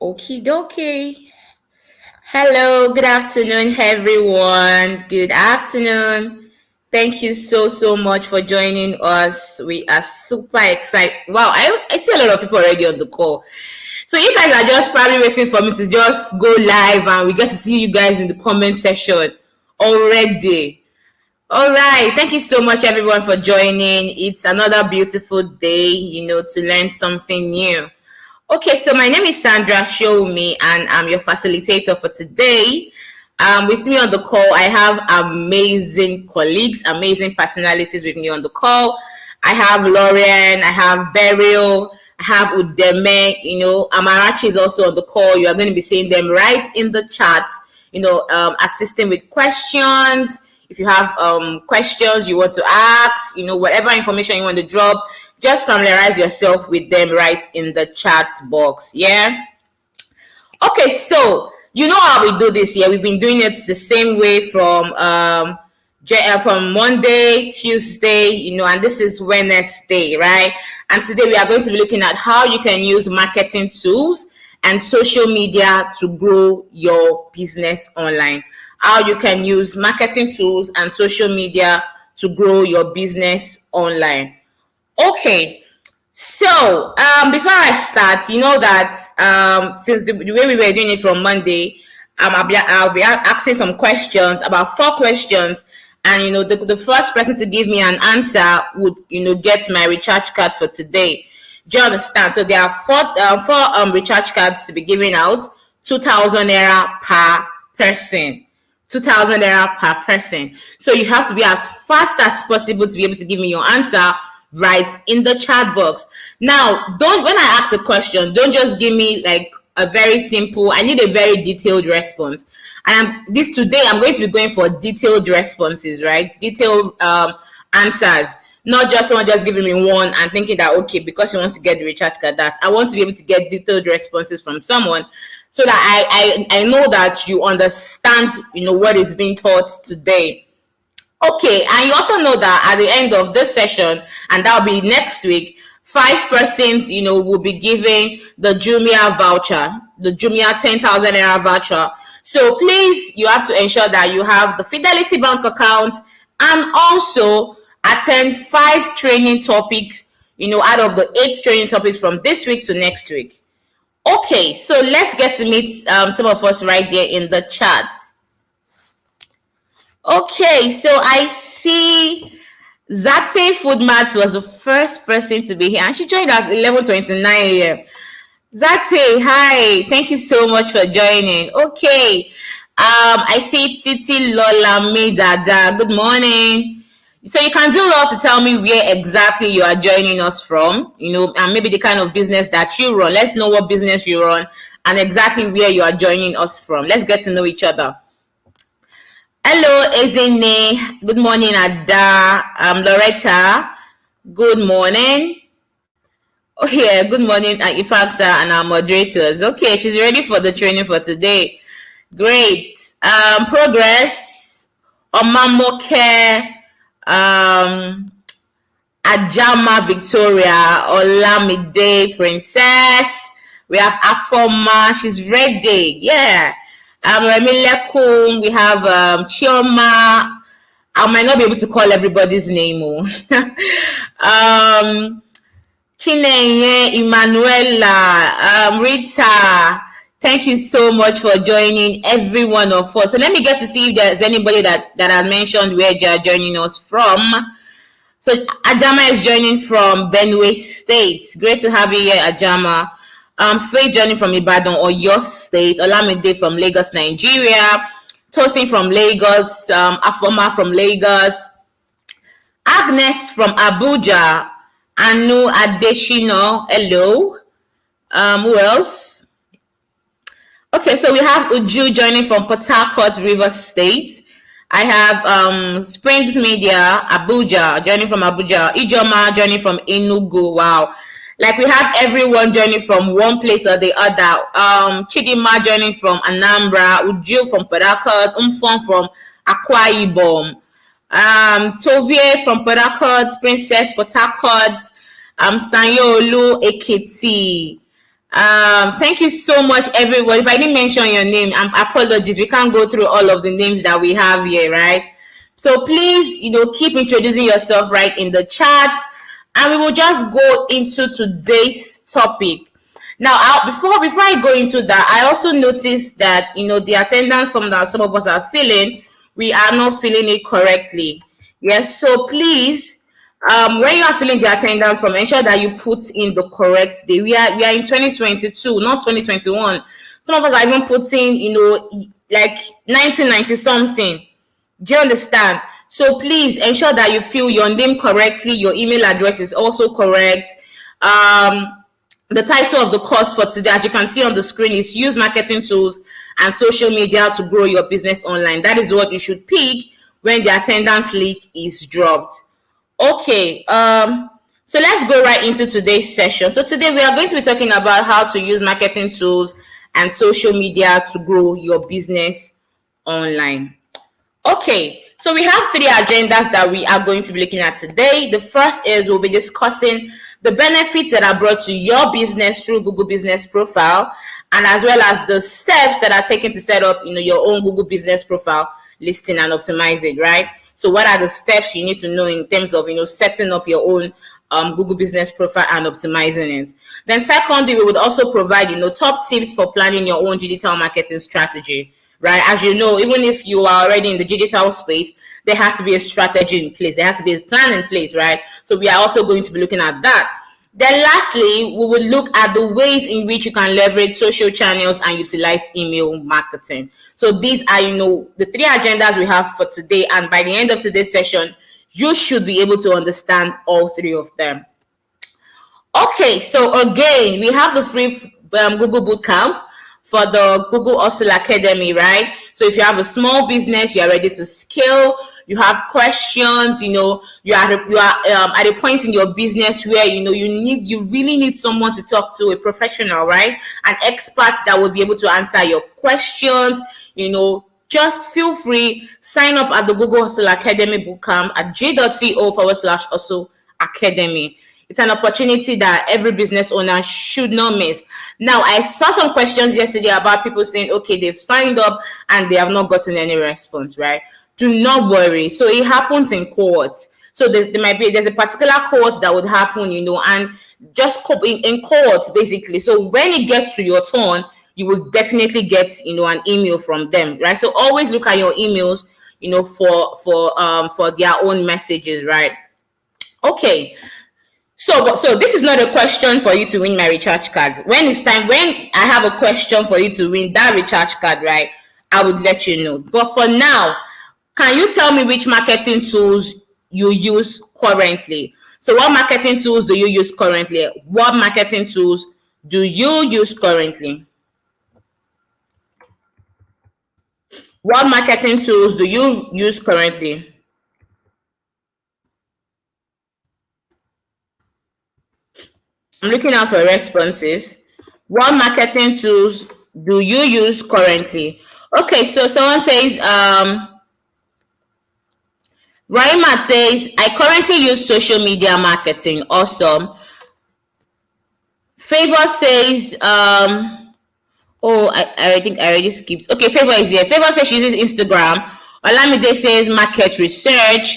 Okie dokie. Hello, good afternoon, everyone. Good afternoon. Thank you so much for joining us. We are super excited. Wow, I see a lot of people already on the call. So you guys are just probably waiting for me to just go live and we get to see you guys in the comment section already. All right. Thank you so much, everyone, for joining. It's another beautiful day, to learn something new. Okay, so my name is Sandra Shoumi, and I'm your facilitator for today. With me on the call, I have amazing colleagues, amazing personalities with me on the call. I have Lauren, I have Beryl, I have Udeme, Amarachi is also on the call. You are going to be seeing them right in the chat, assisting with questions. If you have questions you want to ask, whatever information you want to drop, just familiarize yourself with them right in the chat box. Yeah. Okay, so you know how we do this here. We've been doing it the same way from Monday, Tuesday, and this is Wednesday, right? And today we are going to be looking at how you can use marketing tools and social media to grow your business online. How you can use marketing tools and social media to grow your business online. Okay, so before I start, you know that since the way we were doing it from Monday, I'll be asking some questions, about 4 questions, and the first person to give me an answer would get my recharge card for today. Do you understand? So there are four recharge cards to be given out, 2,000 naira per person. 2,000 naira per person. So you have to be as fast as possible to be able to give me your answer right in the chat box. Now, when I ask a question, don't just give me like a very simple. I need a very detailed response. And today I'm going to be going for detailed responses, right? Detailed answers. Not just someone just giving me one and thinking that, okay, because she wants to get the recharge card, that I want to be able to get detailed responses from someone, so that I know that you understand, what is being taught today. Okay, and you also know that at the end of this session, and that'll be next week, 5%, will be giving the Jumia voucher, the Jumia 10,000 naira voucher. So please, you have to ensure that you have the Fidelity Bank account and also attend 5 training topics, out of the 8 training topics from this week to next week. Okay, so let's get to meet some of us right there in the chat. Okay, so I see Zate Foodmat was the first person to be here, and she joined at 11:29 a.m. Zate, hi, thank you so much for joining. Okay, I see Titi Lola Medada. Good morning. So you can do well to tell me where exactly you are joining us from, and maybe the kind of business that you run. Let's know what business you run and exactly where you are joining us from. Let's get to know each other. Hello, Ezine. Good morning, Ada. Loretta. Good morning. Oh, yeah. Good morning, Ipakta and our moderators. Okay, she's ready for the training for today. Great. Progress. Omamoke. Ajama Victoria. Olamide Princess. We have Afoma. She's ready. Yeah. Remilekum, we have Chioma. I might not be able to call everybody's name. Chinenye, Emanuela, Rita. Thank you so much for joining every one of us. So let me get to see if there's anybody that I mentioned where they are joining us from. So Ajama is joining from Benue State. Great to have you here, Ajama. Faith joining from Ibadan or your state, Olamide from Lagos, Nigeria, Tosin from Lagos, Afoma from Lagos, Agnes from Abuja, Anu Adeshino, hello. Who else? Okay, so we have Uju joining from Port Harcourt, Rivers State. I have Springs Media, Abuja, joining from Abuja, Ijoma joining from Enugu. Wow. Like we have everyone joining from one place or the other. Chidima joining from Anambra, Uju from Port Harcourt, Umfong from Akwa Ibom, Tovie from Port Harcourt, Princess Port Harcourt, Sanyo-Olu Ekiti, Thank you so much, everyone. If I didn't mention your name, apologies. We can't go through all of the names that we have here, right? So please, keep introducing yourself right in the chat, and we will just go into today's topic. Now, before I go into that, I also noticed that the attendance form that some of us are filling, we are not filling it correctly. Yes, so please, when you are filling the attendance form, ensure that you put in the correct day. We are in 2022, not 2021. Some of us are even putting, like 1990 something. Do you understand? So please ensure that you fill your name correctly. Your email address is also correct. The title of the course for today, as you can see on the screen, is Use Marketing Tools and Social Media to Grow Your Business Online. That is what you should pick when the attendance link is dropped. Okay, so let's go right into today's session. So today we are going to be talking about how to use marketing tools and social media to grow your business online. Okay, so we have three agendas that we are going to be looking at today. The first is we'll be discussing the benefits that are brought to your business through Google Business Profile, and as well as the steps that are taken to set up, your own Google Business Profile listing and optimize it, right? So what are the steps you need to know in terms of, setting up your own Google Business Profile and optimizing it? Then secondly, we would also provide, top tips for planning your own digital marketing strategy, right? As you know, even if you are already in the digital space, there has to be a strategy in place. There has to be a plan in place, right? So we are also going to be looking at that. Then lastly, we will look at the ways in which you can leverage social channels and utilize email marketing. So these are, the three agendas we have for today. And by the end of today's session, you should be able to understand all three of them. Okay, so again, we have the free Google Bootcamp for the Google Hustle Academy, right? So if you have a small business, you are ready to scale, you have questions, you are at a point in your business where you really need someone to talk to, a professional, right? An expert that will be able to answer your questions, just feel free, sign up at the Google Hustle Academy Bootcamp at j.co/hustle academy. It's an opportunity that every business owner should not miss. Now, I saw some questions yesterday about people saying, okay, they've signed up and they have not gotten any response, right? Do not worry. So it happens in cohorts. So there's a particular cohort that would happen, and just in cohorts basically. So when it gets to your turn, you will definitely get, an email from them, right? So always look at your emails, for their own messages, right? Okay. So this is not a question for you to win my recharge card. When I have a question for you to win that recharge card, right, I would let you know. But for now, can you tell me which marketing tools you use currently? So what marketing tools do you use currently? What marketing tools do you use currently? What marketing tools do you use currently? I'm looking out for responses. What marketing tools do you use currently? Okay, so someone says, Raimat says, I currently use social media marketing. Awesome. Favor says, I think I already skipped. Okay, Favor is here. Favor says she uses Instagram. Olamide says market research.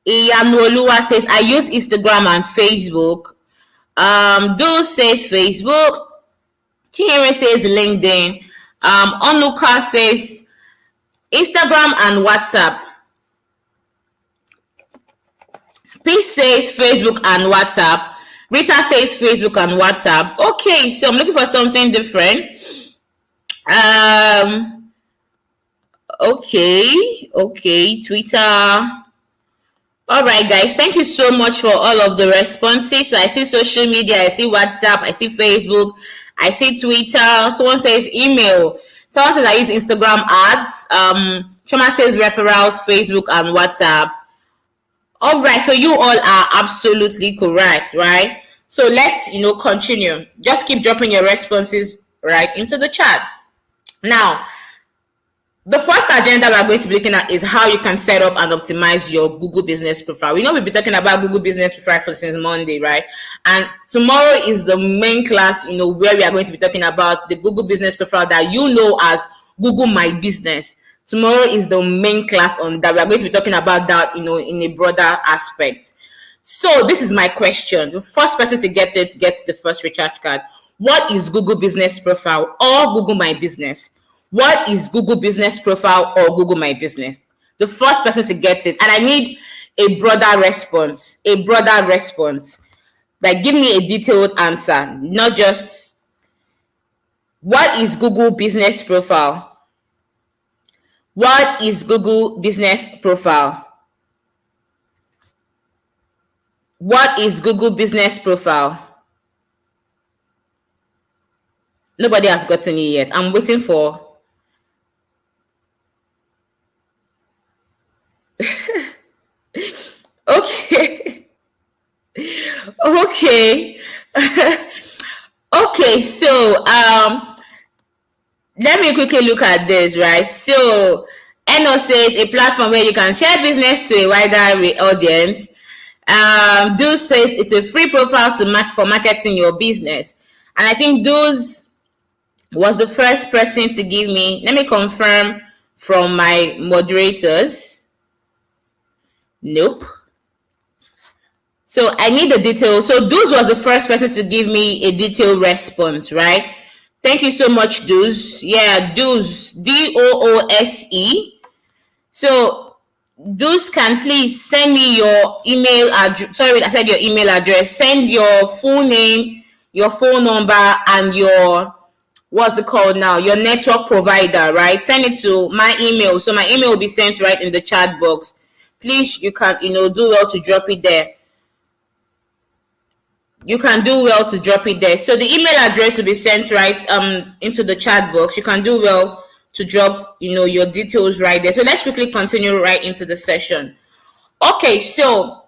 Iyamoluwa says, I use Instagram and Facebook. Dul says Facebook. Chinyere says LinkedIn. Onuka says Instagram and WhatsApp. Peace says Facebook and WhatsApp. Rita says Facebook and WhatsApp. Okay, so I'm looking for something different. Okay, Twitter. All right, guys, thank you so much for all of the responses. So I see social media, I see WhatsApp, I see Facebook, I see Twitter. Someone says email. Someone says I use Instagram ads. Choma says referrals, Facebook, and WhatsApp. All right, so you all are absolutely correct, right? So let's, continue. Just keep dropping your responses right into the chat. Now, The first agenda we're going to be looking at is how you can set up and optimize your Google Business Profile. We know we've been talking about Google Business Profile since Monday, right? And tomorrow is the main class, where we are going to be talking about the Google Business Profile that you know as Google My Business. Tomorrow is the main class on that. We are going to be talking about that, in a broader aspect. So this is my question. The first person to get it gets the first recharge card. What is Google Business Profile or Google My Business? What is Google Business Profile or Google My Business? The first person to get it, and I need a broader response. Like, give me a detailed answer, not just what is Google Business Profile? What is Google Business Profile? What is Google Business Profile? Nobody has gotten it yet. I'm waiting for. Okay. Okay. Okay, so let me quickly look at this, right? So NO says a platform where you can share business to a wider audience. Do says it's a free profile for marketing your business. And I think those was the first person to give me. Let me confirm from my moderators. Nope. So I need the details. So Duz was the first person to give me a detailed response, right? Thank you so much, Duz. Yeah, Duz, DOOSE. So Duz, can please send me your email address. Sorry, I said your email address. Send your full name, your phone number, and your, what's it called now? Your network provider, right? Send it to my email. So my email will be sent right in the chat box. Please, you can, do well to drop it there. You can do well to drop it there. So the email address will be sent right into the chat box. You can do well to drop your details right there. So let's quickly continue right into the session. Okay, so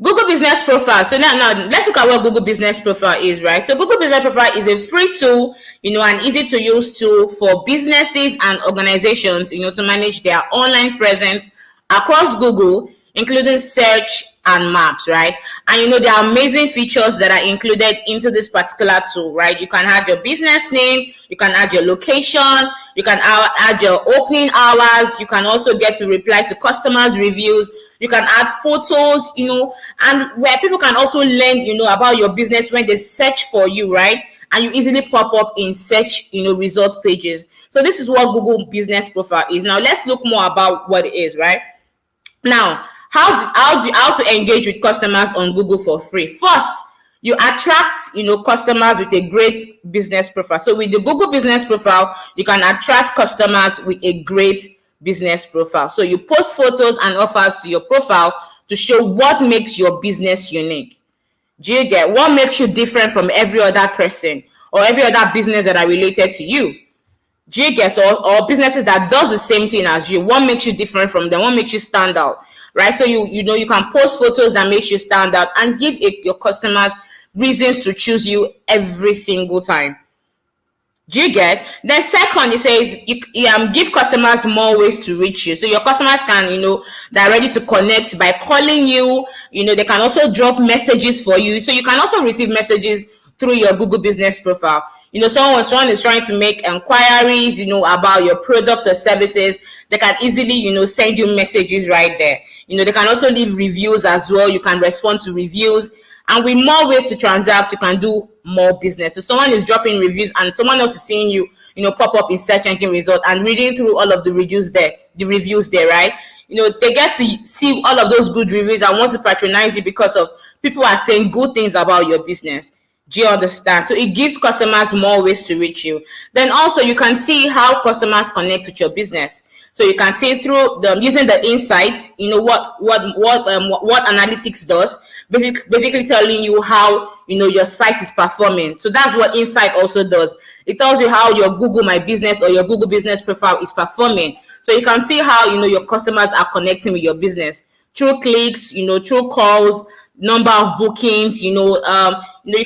Google Business Profile. So now let's look at what Google Business Profile is, right? So Google Business Profile is a free tool, an easy to use tool for businesses and organizations, to manage their online presence across Google, including search and maps, right? And there are amazing features that are included into this particular tool, right? You can add your business name, you can add your location, you can add your opening hours, you can also get to reply to customers' reviews, you can add photos, and where people can also learn, about your business when they search for you, right? And you easily pop up in search, result pages. So this is what Google Business Profile is. Now let's look more about what it is, right? Now, how to engage with customers on Google for free. First, you attract customers with a great business profile. So with the Google Business Profile, you can attract customers with a great business profile. So you post photos and offers to your profile to show what makes your business unique. Do you get what makes you different from every other person or every other business that are related to you? Do you get, or businesses that does the same thing as you? What makes you different from them? What makes you stand out, right? So you can post photos that makes you stand out and give your customers reasons to choose you every single time. Do you get? Then second, it says you give customers more ways to reach you. So your customers can, they're ready to connect by calling you. They can also drop messages for you. So you can also receive messages through your Google Business Profile. Someone is trying to make inquiries, about your product or services. They can easily, send you messages right there. They can also leave reviews as well. You can respond to reviews. And with more ways to transact, you can do more business. So someone is dropping reviews and someone else is seeing you, pop up in search engine result and reading through all of the reviews there, right? They get to see all of those good reviews and want to patronize you because of people are saying good things about your business. Do you understand? So it gives customers more ways to reach you. Then also you can see how customers connect with your business. So you can see through using the insights, what analytics does, basically telling you how your site is performing. So that's what insight also does. It tells you how your Google My Business or your Google Business Profile is performing. So you can see how your customers are connecting with your business through clicks, through calls, number of bookings, you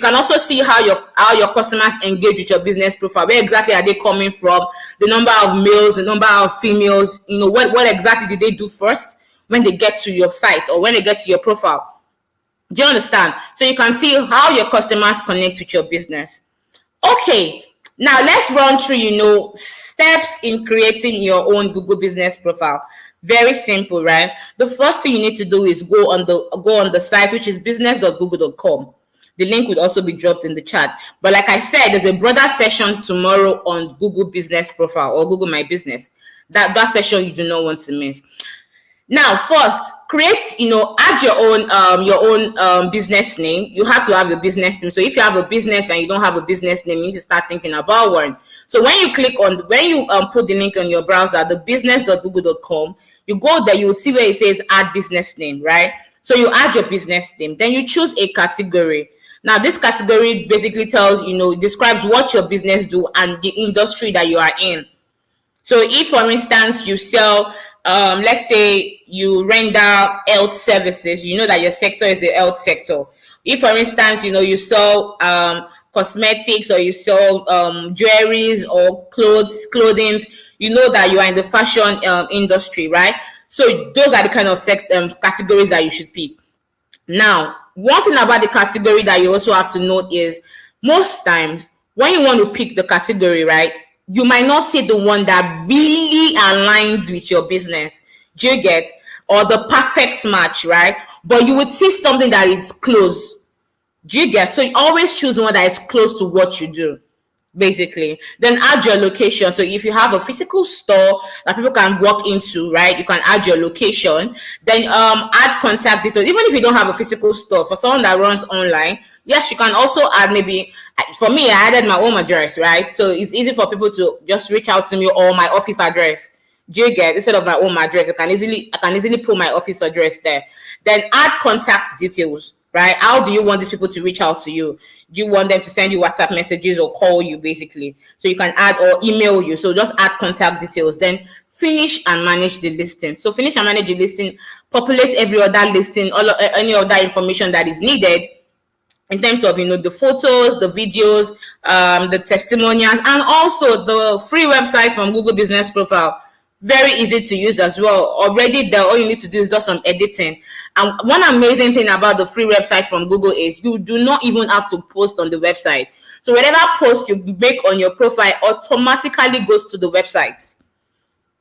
can also see how your customers engage with your business profile. Where exactly are they coming from? The number of males, the number of females, what exactly did they do first when they get to your site or when they get to your profile? Do you understand? So you can see how your customers connect with your business. Okay, now let's run through, steps in creating your own Google business profile. Very simple, right? The first thing you need to do is go on the site, which is business.google.com. The link would also be dropped in the chat. But like I said, there's a broader session tomorrow on Google Business Profile or Google My Business. That session you do not want to miss. Now, first, add your own business name. You have to have your business name. So if you have a business and you don't have a business name, you need to start thinking about one. So when you put the link on your browser, the business.google.com, you go there, you will see where it says add business name, right? So you add your business name, then you choose a category. Now, this category basically describes what your business do and the industry that you are in. So if, for instance, you sell, let's say you render health services, that your sector is the health sector. If, for instance, you sell cosmetics or you sell jewelries or clothing, that you are in the fashion industry, right? So those are the kind of categories that you should pick. Now, one thing about the category that you also have to note is most times when you want to pick the category, right, you might not see the one that really aligns with your business. Do you get? Or the perfect match, right? But you would see something that is close. Do you get? So you always choose one that is close to what you do, basically. Then add your location. So if you have a physical store that people can walk into, right, you can add your location. Then add contact details. Even if you don't have a physical store, for someone that runs online, yes, you can also add, maybe for me, I added my home address, right? So it's easy for people to just reach out to me, or my office address. Do you get? Instead of my home address, I can easily put my office address there. Then add contact details, right? How do you want these people to reach out to you? Do you want them to send you WhatsApp messages or call you, basically? So you can add, or email you. So just add contact details. Then finish and manage the listing. So finish and manage the listing. Populate every other listing, any other information that is needed in terms of, the photos, the videos, the testimonials, and also the free website from Google Business Profile. Very easy to use as well. Already there, all you need to do is do some editing. And one amazing thing about the free website from Google is you do not even have to post on the website. So whatever post you make on your profile automatically goes to the website.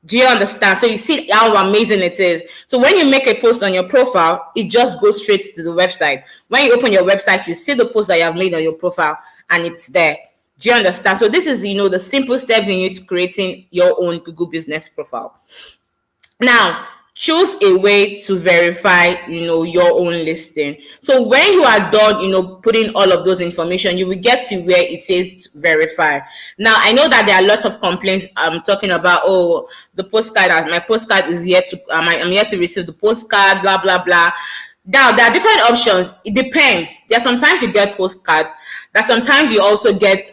Do you understand? So you see how amazing it is. So when you make a post on your profile, it just goes straight to the website. When you open your website, you see the post that you have made on your profile and it's there. Do you understand? So this is, the simple steps in you to creating your own Google Business Profile. Now, choose a way to verify, your own listing. So when you are done, putting all of those information, you will get to where it says verify. Now, I know that there are lots of complaints talking about, oh, the postcard, my postcard is here to, I'm here to receive the postcard, blah, blah, blah. Now, there are different options. It depends. There are sometimes you get postcards. There are sometimes you also get,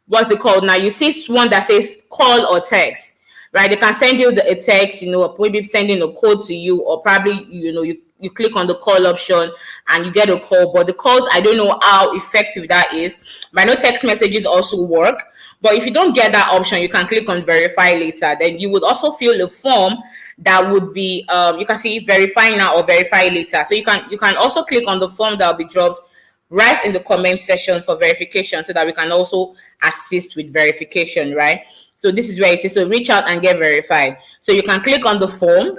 what's it called now? You see one that says call or text. Right, they can send you a text, maybe sending a code to you, or probably, you click on the call option and you get a call. But the calls, I don't know how effective that is. But I know text messages also work. But if you don't get that option, you can click on verify later. Then you would also fill a form that would be, you can see verify now or verify later. So you can also click on the form that will be dropped right in the comment section for verification, so that we can also assist with verification, right? So this is where it says, so reach out and get verified. So you can click on the form,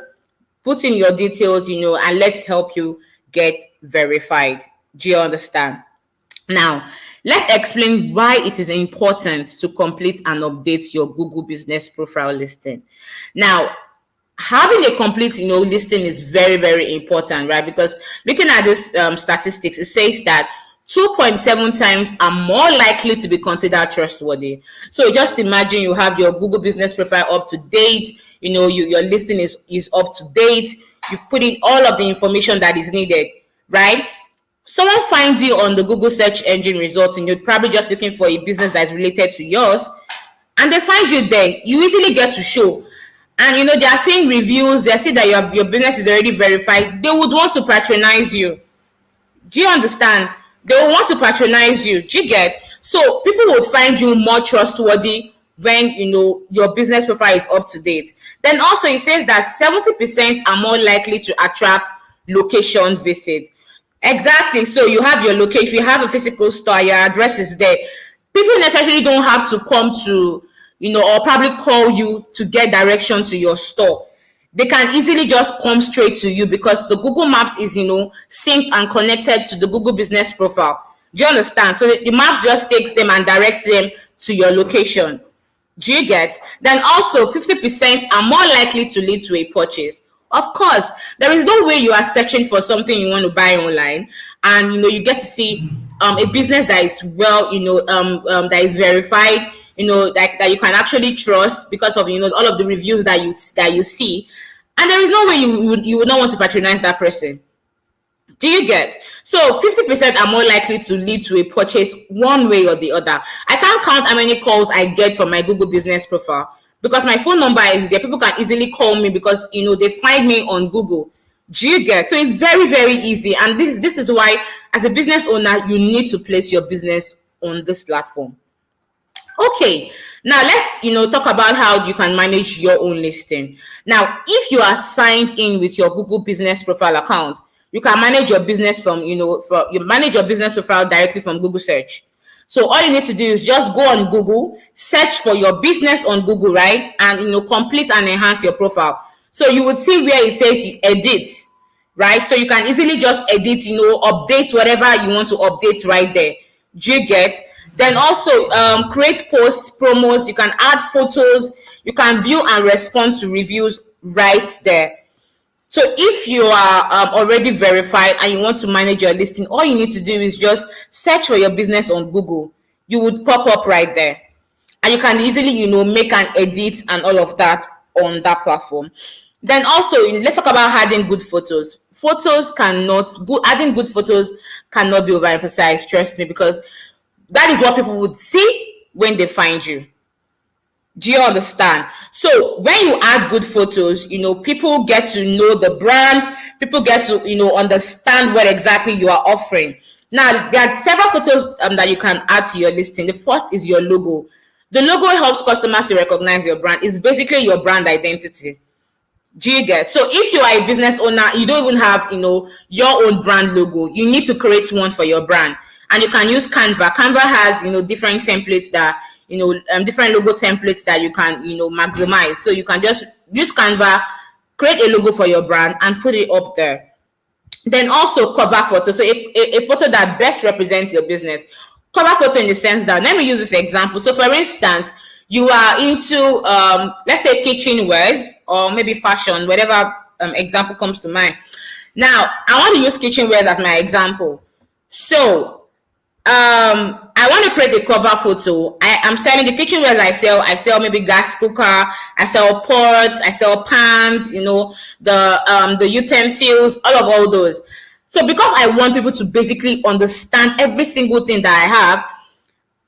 put in your details, and let's help you get verified. Do you understand? Now, let's explain why it is important to complete and update your Google Business Profile listing. Now, having a complete, listing is very, very important, right? Because looking at this statistics, it says that 2.7 times are more likely to be considered trustworthy. So just imagine you have your Google Business Profile up to date, your listing is up to date, you've put in all of the information that is needed, right? Someone finds you on the Google search engine results, and you're probably just looking for a business that's related to yours, and they find you there. You easily get to show. And they are seeing reviews, they see that your business is already verified. They would want to patronize you. Do you understand? They will want to patronize you. Do you get? So people would find you more trustworthy when your business profile is up to date. Then also it says that 70% are more likely to attract location visits. Exactly. So you have your location, you have a physical store, your address is there. People necessarily don't have to come to, or probably call you to get direction to your store. They can easily just come straight to you because the Google Maps is, synced and connected to the Google business profile. Do you understand? So the maps just takes them and directs them to your location. Do you get? Then also 50% are more likely to lead to a purchase. Of course, there is no way you are searching for something you want to buy online, and you get to see a business that is well, that is verified, like that you can actually trust because of all of the reviews that you see, and there is no way you would not want to patronize that person. Do you get? So 50% are more likely to lead to a purchase one way or the other. I can't count how many calls I get from my Google business profile because my phone number is there. People can easily call me because they find me on Google. Do you get? So it's very, very easy. And this is why, as a business owner, you need to place your business on this platform. Okay, now let's talk about how you can manage your own listing. Now, if you are signed in with your Google business profile account, you can manage your business you manage your business profile directly from Google search. So all you need to do is just go on Google, search for your business on Google, right? And complete and enhance your profile. So you would see where it says you edit, right? So you can easily just edit, update whatever you want to update right there. Do you get? Then also create posts, promos. You can add photos. You can view and respond to reviews right there. So if you are already verified and you want to manage your listing, all you need to do is just search for your business on Google. You would pop up right there. And you can easily, make an edit and all of that on that platform. Then also, let's talk about adding good photos. Adding good photos cannot be overemphasized, trust me, because that is what people would see when they find you. Do you understand? So when you add good photos, people get to know the brand, people get to, understand what exactly you are offering. Now, there are several photos that you can add to your listing. The first is your logo. The logo helps customers to recognize your brand. It's basically your brand identity. Do you get? So if you are a business owner, you don't even have, your own brand logo. You need to create one for your brand. And you can use Canva. Canva has, different templates that, different logo templates that you can, maximize. So you can just use Canva, create a logo for your brand and put it up there. Then also cover photo. So a photo that best represents your business. Cover photo in the sense that, let me use this example. So for instance, you are into, let's say kitchenwares or maybe fashion, whatever example comes to mind. Now, I want to use kitchenwares as my example. So I want to create a cover photo. I'm selling the kitchenwares I sell maybe gas cooker, I sell pots, I sell pans, the utensils, all those. So because I want people to basically understand every single thing that I have,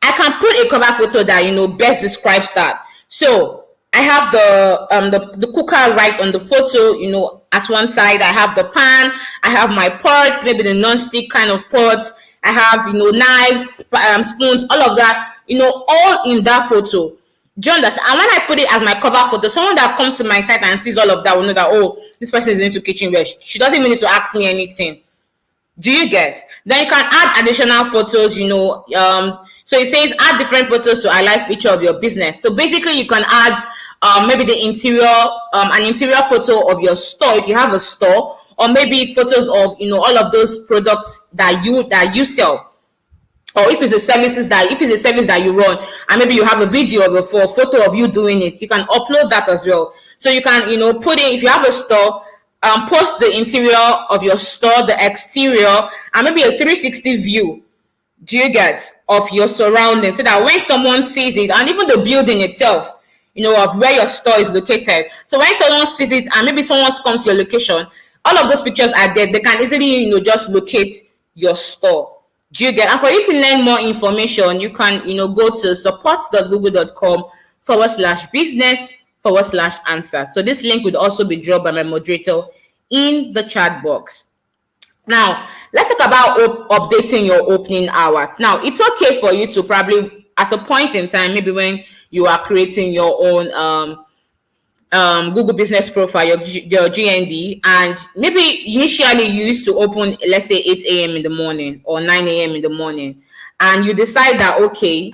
I can put a cover photo that best describes that. So I have the cooker right on the photo, at one side. I have the pan, I have my pots, maybe the non-stick kind of pots. I have, knives, spoons, all of that, all in that photo. Do you understand? And when I put it as my cover photo, someone that comes to my site and sees all of that will know that, oh, this person is into kitchenware. She doesn't even need to ask me anything. Do you get? Then you can add additional photos, so it says add different photos to highlight feature of your business. So basically you can add maybe the interior, an interior photo of your store if you have a store, or maybe photos of all of those products that you sell. Or if it's a service that you run, and maybe you have a video of a photo of you doing it, you can upload that as well. So you can put in, if you have a store, post the interior of your store, the exterior, and maybe a 360 view. Do you get? Of your surroundings, so that when someone sees it, and even the building itself, of where your store is located. So when someone sees it and maybe someone comes to your location, all of those pictures are there. They can easily, just locate your store. Do you get? And for you to learn more information, you can, go to support.google.com/business/answer. So this link would also be dropped by my moderator in the chat box. Now, let's talk about updating your opening hours. Now, it's okay for you to probably, at a point in time, maybe when you are creating your own Google Business Profile, your GNB, and maybe initially you used to open, let's say 8 a.m. in the morning or 9 a.m. in the morning, and you decide that, okay,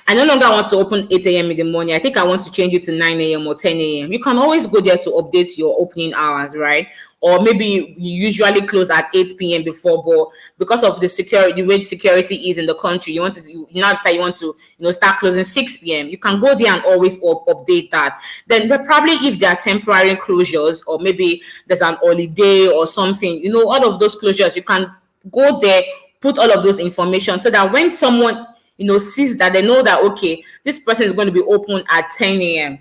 I no longer want to open 8 a.m. in the morning. I think I want to change it to 9 a.m. or 10 a.m. You can always go there to update your opening hours, right? Or maybe you usually close at 8 p.m. before, but because of the security, the way security is in the country, you want to you not say you want to start closing 6 p.m. You can go there and always update that. Then probably if there are temporary closures, or maybe there's an holiday or something, all of those closures, you can go there, put all of those information, so that when someone sees that, they know that, okay, this person is going to be open at 10 a.m.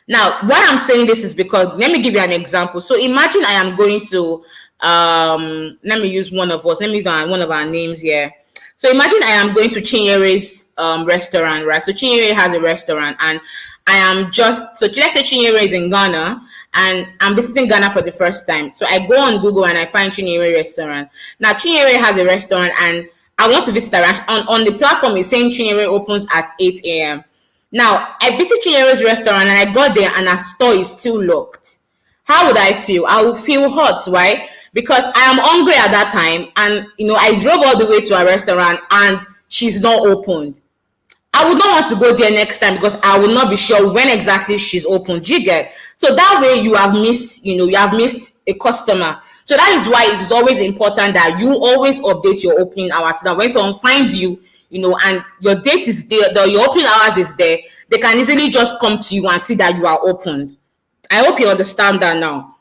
Now, why I'm saying this is because, let me give you an example. So imagine I am going to, let me use one of us, let me use one of our names here. So imagine I am going to Chinyere's restaurant, right? So Chinyere has a restaurant, and I am so let's say Chinyere is in Ghana, and I'm visiting Ghana for the first time. So I go on Google and I find Chinyere restaurant. Now, Chinyere has a restaurant, and I want to visit a on the platform. It's saying Chinyere opens at 8 a.m. Now, I visit Chinyere's restaurant and I got there and our store is still locked. How would I feel? I would feel hot, right? Because I am hungry at that time, and I drove all the way to a restaurant and she's not opened. I would not want to go there next time because I will not be sure when exactly she's open. Do you get? So that way you have missed, a customer. So that is why it is always important that you always update your opening hours, so that when someone finds you, and your date is there, your opening hours is there, they can easily just come to you and see that you are open. I hope you understand that now.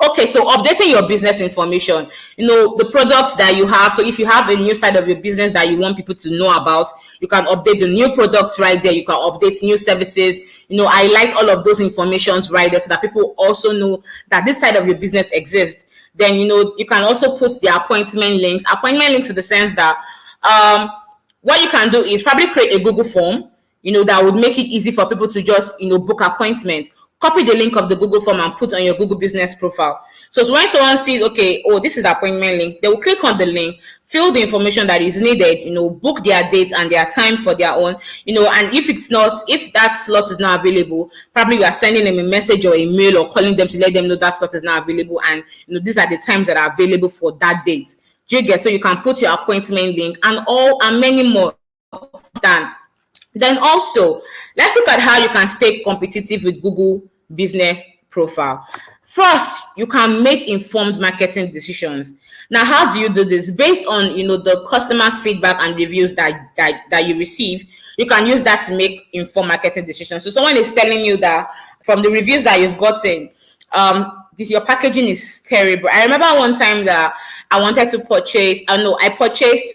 Okay, so updating your business information, the products that you have. So if you have a new side of your business that you want people to know about, you can update the new products right there. You can update new services, highlight all of those informations right there, so that people also know that this side of your business exists. Then, you can also put the appointment links in the sense that, what you can do is probably create a Google form, that would make it easy for people to just, book appointments. Copy the link of the Google form and put on your Google Business Profile. So when someone sees, okay, oh, this is the appointment link, they will click on the link, fill the information that is needed, book their date and their time for their own, and if that slot is not available, probably you are sending them a message or a mail or calling them to let them know that slot is not available, and these are the times that are available for that date. Do you get? So you can put your appointment link and many more than. Then also, let's look at how you can stay competitive with Google Business Profile. First, you can make informed marketing decisions. Now, how do you do this? Based on the customers' feedback and reviews that you receive, you can use that to make informed marketing decisions. So someone is telling you that from the reviews that you've gotten, your packaging is terrible. I remember one time that I wanted to purchase. I purchased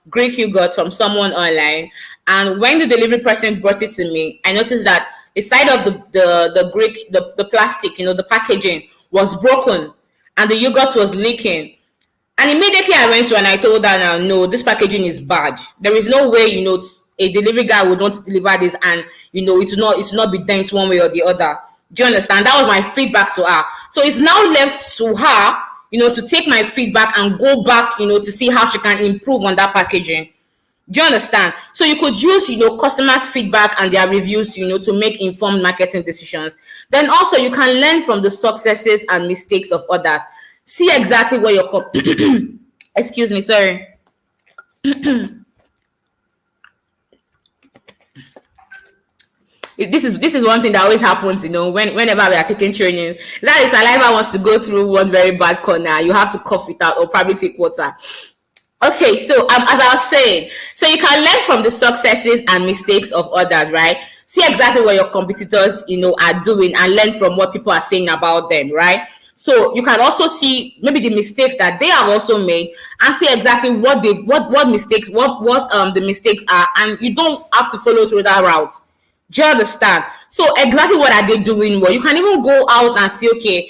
Greek yogurt from someone online, and when the delivery person brought it to me, I noticed that the side of the plastic, the packaging was broken, and the yogurt was leaking. And immediately I went to and I told her, now, no, this packaging is bad. There is no way, a delivery guy would want to deliver this, and it will not be dent one way or the other. Do you understand? That was my feedback to her. So it's now left to her, to take my feedback and go back, to see how she can improve on that packaging. Do you understand? So you could use, customers' feedback and their reviews, to make informed marketing decisions. Then also you can learn from the successes and mistakes of others. See exactly where your excuse me, sorry. This is one thing that always happens, whenever we are taking training. That is, saliva wants to go through one very bad corner. You have to cough it out or probably take water. Okay, so as I was saying, so you can learn from the successes and mistakes of others, right? See exactly what your competitors, are doing, and learn from what people are saying about them, right? So you can also see maybe the mistakes that they have also made, and see exactly what mistakes, what the mistakes are, and you don't have to follow through that route. Do you understand? So exactly what are they doing well? You can even go out and see, okay,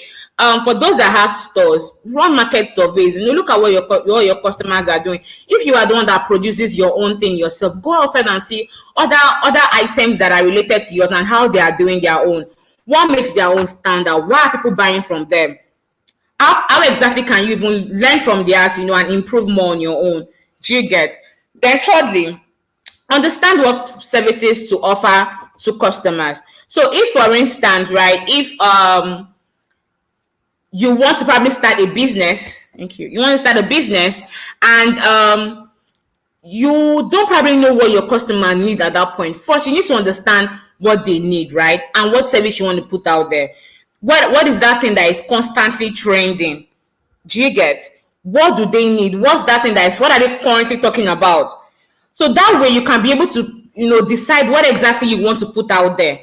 for those that have stores, run market surveys. Look at what your customers are doing. If you are the one that produces your own thing yourself, go outside and see other items that are related to yours and how they are doing their own. What makes their own stand out? Why are people buying from them? How exactly can you even learn from theirs, and improve more on your own? Do you get? Then thirdly, understand what services to offer to customers. So if, for instance, right, if you want to probably start a business, thank you, you want to start a business, and you don't probably know what your customer need at that point. First, you need to understand what they need, right? And what service you want to put out there. What is that thing that is constantly trending? Do you get? What do they need? What's that thing that is, what are they currently talking about? So that way you can be able to, decide what exactly you want to put out there.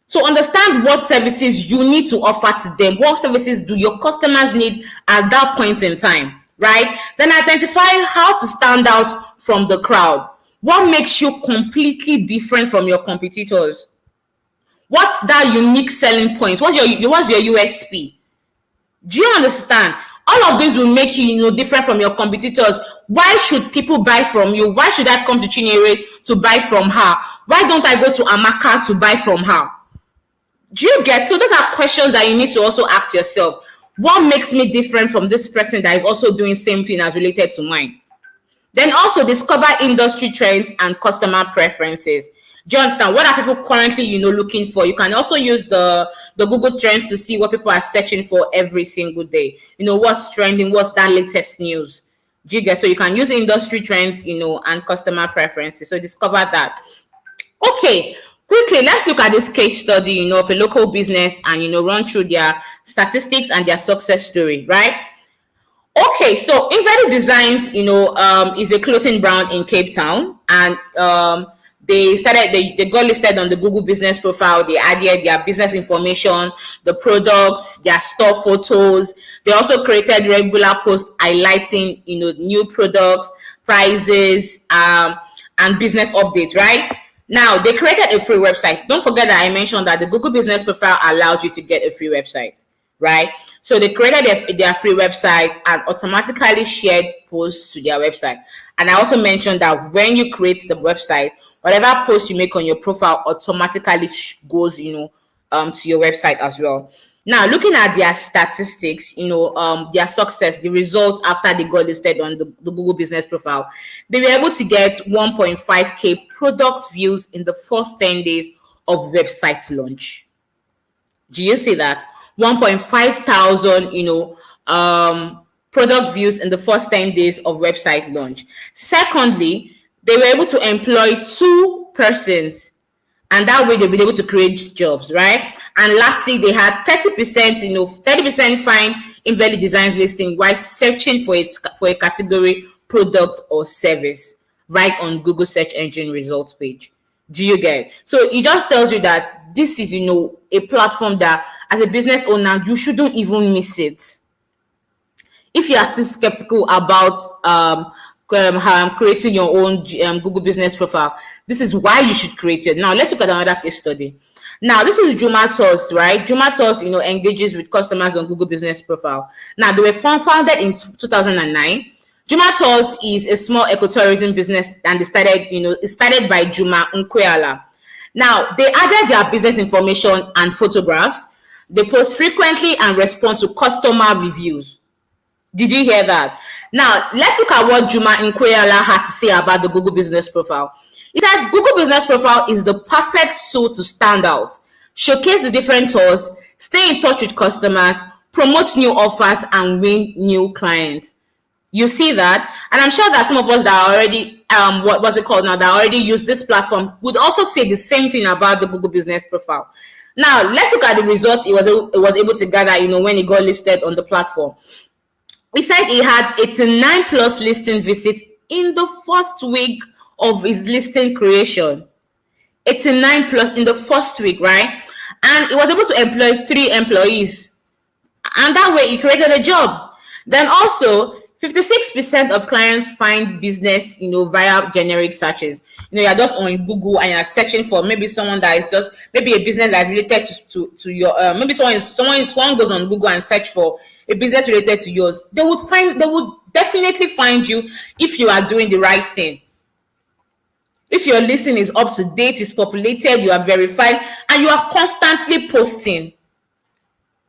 So understand what services you need to offer to them. What services do your customers need at that point in time, right? Then identify how to stand out from the crowd. What makes you completely different from your competitors? What's that unique selling point? What's your USP? Do you understand? All of this will make you, different from your competitors. Why should people buy from you? Why should I come to Chinyere to buy from her? Why don't I go to Amaka to buy from her? Do you get? So those are questions that you need to also ask yourself. What makes me different from this person that is also doing same thing as related to mine? Then also discover industry trends and customer preferences. Do you understand? What are people currently, looking for? You can also use the Google Trends to see what people are searching for every single day. What's trending, what's that latest news. Do you get? So you can use industry trends, and customer preferences. So discover that. Okay, quickly, let's look at this case study, of a local business and, run through their statistics and their success story, right? Okay, so Invalid Designs, is a clothing brand in Cape Town, and they got listed on the Google business profile. They added their business information, the products, their store photos. They also created regular posts highlighting, new products, prices, and business updates, right? Now, they created a free website. Don't forget that I mentioned that the Google business profile allows you to get a free website, right? So they created their free website and automatically shared posts to their website. And I also mentioned that when you create the website, whatever post you make on your profile automatically goes, to your website as well. Now, looking at their statistics, their success, the results after they got listed on the Google business profile, they were able to get 1.5K product views in the first 10 days of website launch. Do you see that? 1.5 thousand, product views in the first 10 days of website launch. Secondly, they were able to employ 2 persons, and that way they'll be able to create jobs, right? And lastly, they had 30%, 30% find Invalid Designs listing while searching for a category, product or service, right on Google search engine results page. Do you get it? So it just tells you that this is, a platform that as a business owner, you shouldn't even miss it. If you are still skeptical about creating your own Google business profile, this is why you should create it. Now, let's look at another case study. Now, this is Juma Tours, right? Juma Tours, engages with customers on Google business profile. Now, they were founded in 2009. Juma Tours is a small ecotourism business, and it started by Juma Nkweala. Now, they added their business information and photographs. They post frequently and respond to customer reviews. Did you hear that? Now, let's look at what Juma Nkweala had to say about the Google business profile. He said, Google business profile is the perfect tool to stand out, showcase the different tours, stay in touch with customers, promote new offers, and win new clients. You see that? And I'm sure that some of us that are already, that already use this platform would also say the same thing about the Google business profile. Now, let's look at the results it was able to gather, when it got listed on the platform. He said he had 89 plus listing visits in the first week of his listing creation. 89 plus in the first week, right? And he was able to employ 3 employees. And that way he created a job. Then also, 56% of clients find business, via generic searches. You're just on Google and you're searching for maybe someone that is just maybe a business that is related to your maybe someone goes on Google and search for a business related to yours. They would definitely find you if you are doing the right thing. If your listing is up to date, is populated, you are verified, and you are constantly posting.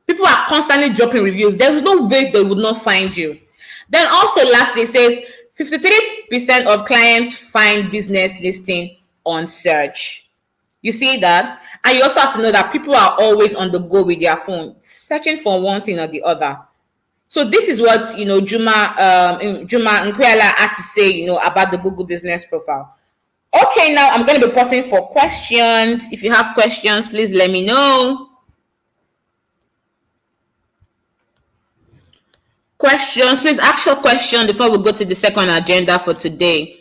People are constantly dropping reviews. There is no way they would not find you. Then also lastly, it says 53% of clients find business listing on search. You see that? And you also have to know that people are always on the go with their phone, searching for one thing or the other. So this is what Juma Nkwela had to say, about the Google Business Profile. Okay, now I'm going to be pausing for questions. If you have questions, please let me know. Questions, please ask your question before we go to the second agenda for today.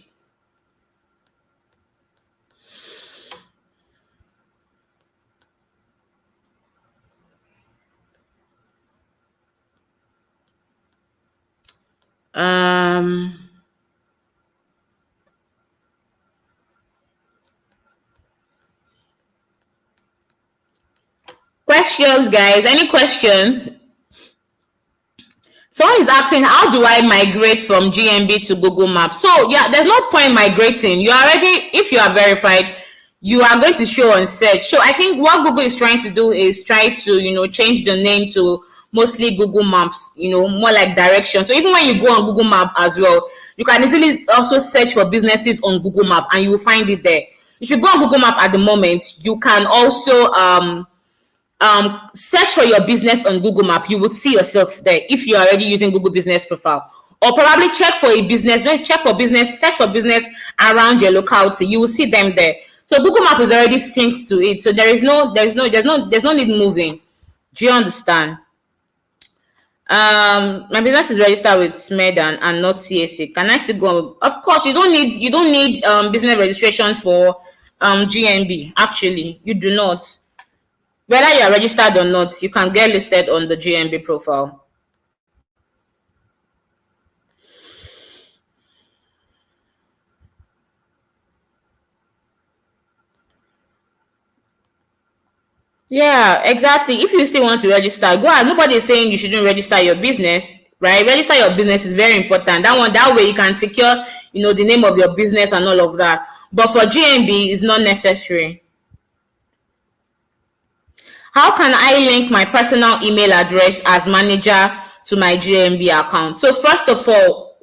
Questions, guys? Any questions? Someone is asking, how do I migrate from GMB to Google Maps? So yeah, there's no point migrating. You already, if you are verified, you are going to show on search. So I think what Google is trying to do is try to, change the name to mostly Google Maps, more like direction. So even when you go on Google Map as well, you can easily also search for businesses on Google Map and you will find it there. If you go on Google Map at the moment, you can also search for your business on Google Map. You would see yourself there if you're already using Google Business Profile. Or probably check for a business, then check for business, search for business around your locality. You will see them there. So Google Map is already synced to it. So there's no need moving. Do you understand? My business is registered with SMED and not CAC. Can I still go? Of course, you don't need business registration for GNB. Actually, you do not. Whether you are registered or not, you can get listed on the GNB profile. Yeah, exactly. If you still want to register, go ahead. Nobody is saying you shouldn't register your business, right? Register your business is very important. That way you can secure, the name of your business and all of that. But for GNB, it's not necessary. How can I link my personal email address as manager to my GNB account? So first of all,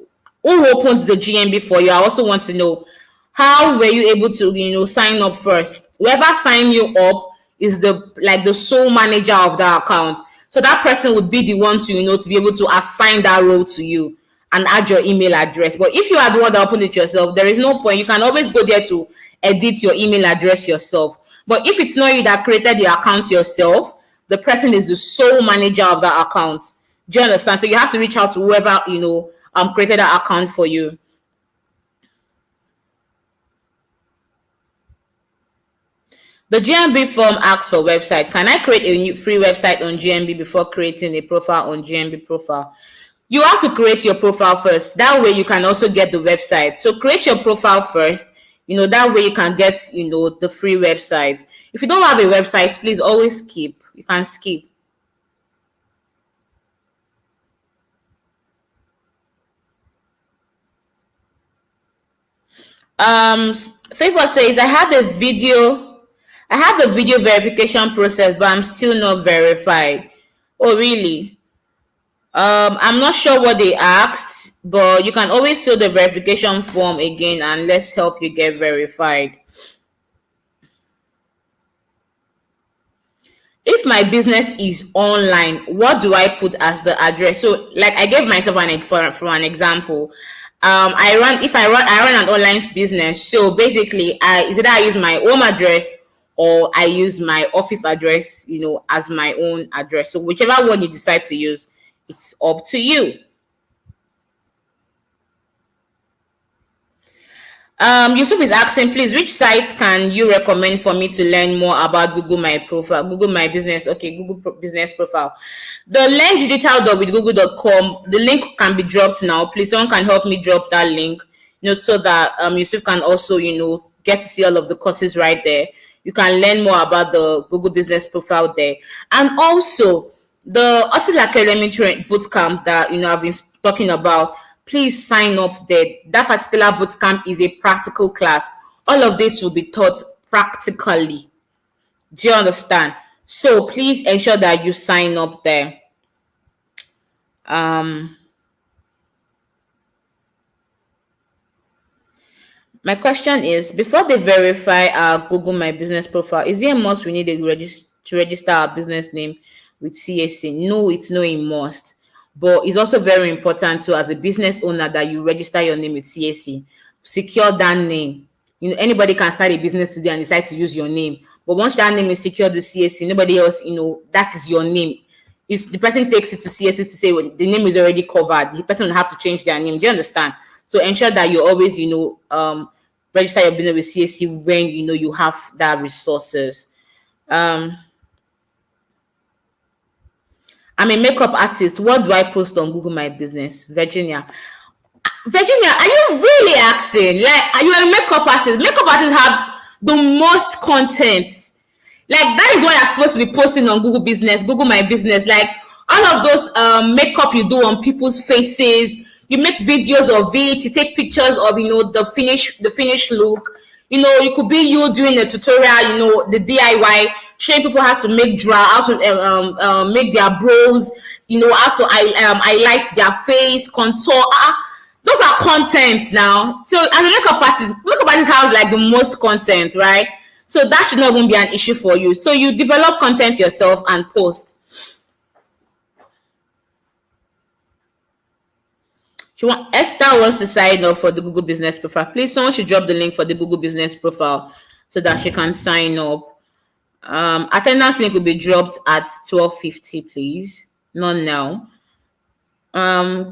who opened the GNB for you? I also want to know, how were you able to, sign up first? Whoever signed you up is the sole manager of the account. So that person would be the one to be able to assign that role to you and add your email address. But if you are the one that opened it yourself, there is no point. You can always go there to edit your email address yourself. But if it's not you that created the account yourself, the person is the sole manager of that account. Do you understand? So you have to reach out to whoever created that account for you. The GNB form asks for website. Can I create a new free website on GNB before creating a profile on GNB profile? You have to create your profile first. That way you can also get the website. So create your profile first. That way you can get, the free website. If you don't have a website, please always skip. You can skip. Favor says, I had the video verification process, but I'm still not verified. Oh, really? I'm not sure what they asked, but you can always fill the verification form again and let's help you get verified. If my business is online, what do I put as the address? So like I gave myself for an example. I run an online business. So basically either I use my home address or I use my office address, as my own address. So whichever one you decide to use, it's up to you. Yusuf is asking, please, which sites can you recommend for me to learn more about Google My Profile, Google My Business? Okay, Business Profile. The learndigital with google.com, the link can be dropped now. Please, someone can help me drop that link, so that Yusuf can also, get to see all of the courses right there. You can learn more about the Google Business Profile there. And also, the Hustle Academy bootcamp that, I've been talking about, please sign up there. That particular bootcamp is a practical class. All of this will be taught practically. Do you understand? So please ensure that you sign up there. Um, my question is, before they verify our Google My Business profile, is it a must we need to register our business name with CAC? No, it's no a must. But it's also very important to, as a business owner, that you register your name with CAC. Secure that name. Anybody can start a business today and decide to use your name. But once that name is secured with CAC, nobody else, that is your name. If the person takes it to CAC to say, well, the name is already covered, the person will have to change their name. Do you understand? So ensure that you always, register your business with CAC when you have that resources. Um, I'm a makeup artist. What do I post on Google My Business? Virginia, are you really asking? Like, are you a makeup artist? Makeup artists have the most content. Like, that is what you're supposed to be posting on Google Business, Google My Business. Like, all of those makeup you do on people's faces, you make videos of it, you take pictures of the finished look. You could be you doing a tutorial, the DIY, showing people how to make how to make their brows, how to highlight their face, contour. Those are contents now. So as a makeup artist have like the most content, right? So that should not even be an issue for you. So you develop content yourself and post. Esther wants to sign up for the Google Business profile. Please, someone should drop the link for the Google Business profile so that she can sign up. Attendance link will be dropped at 12:50, please. Not now.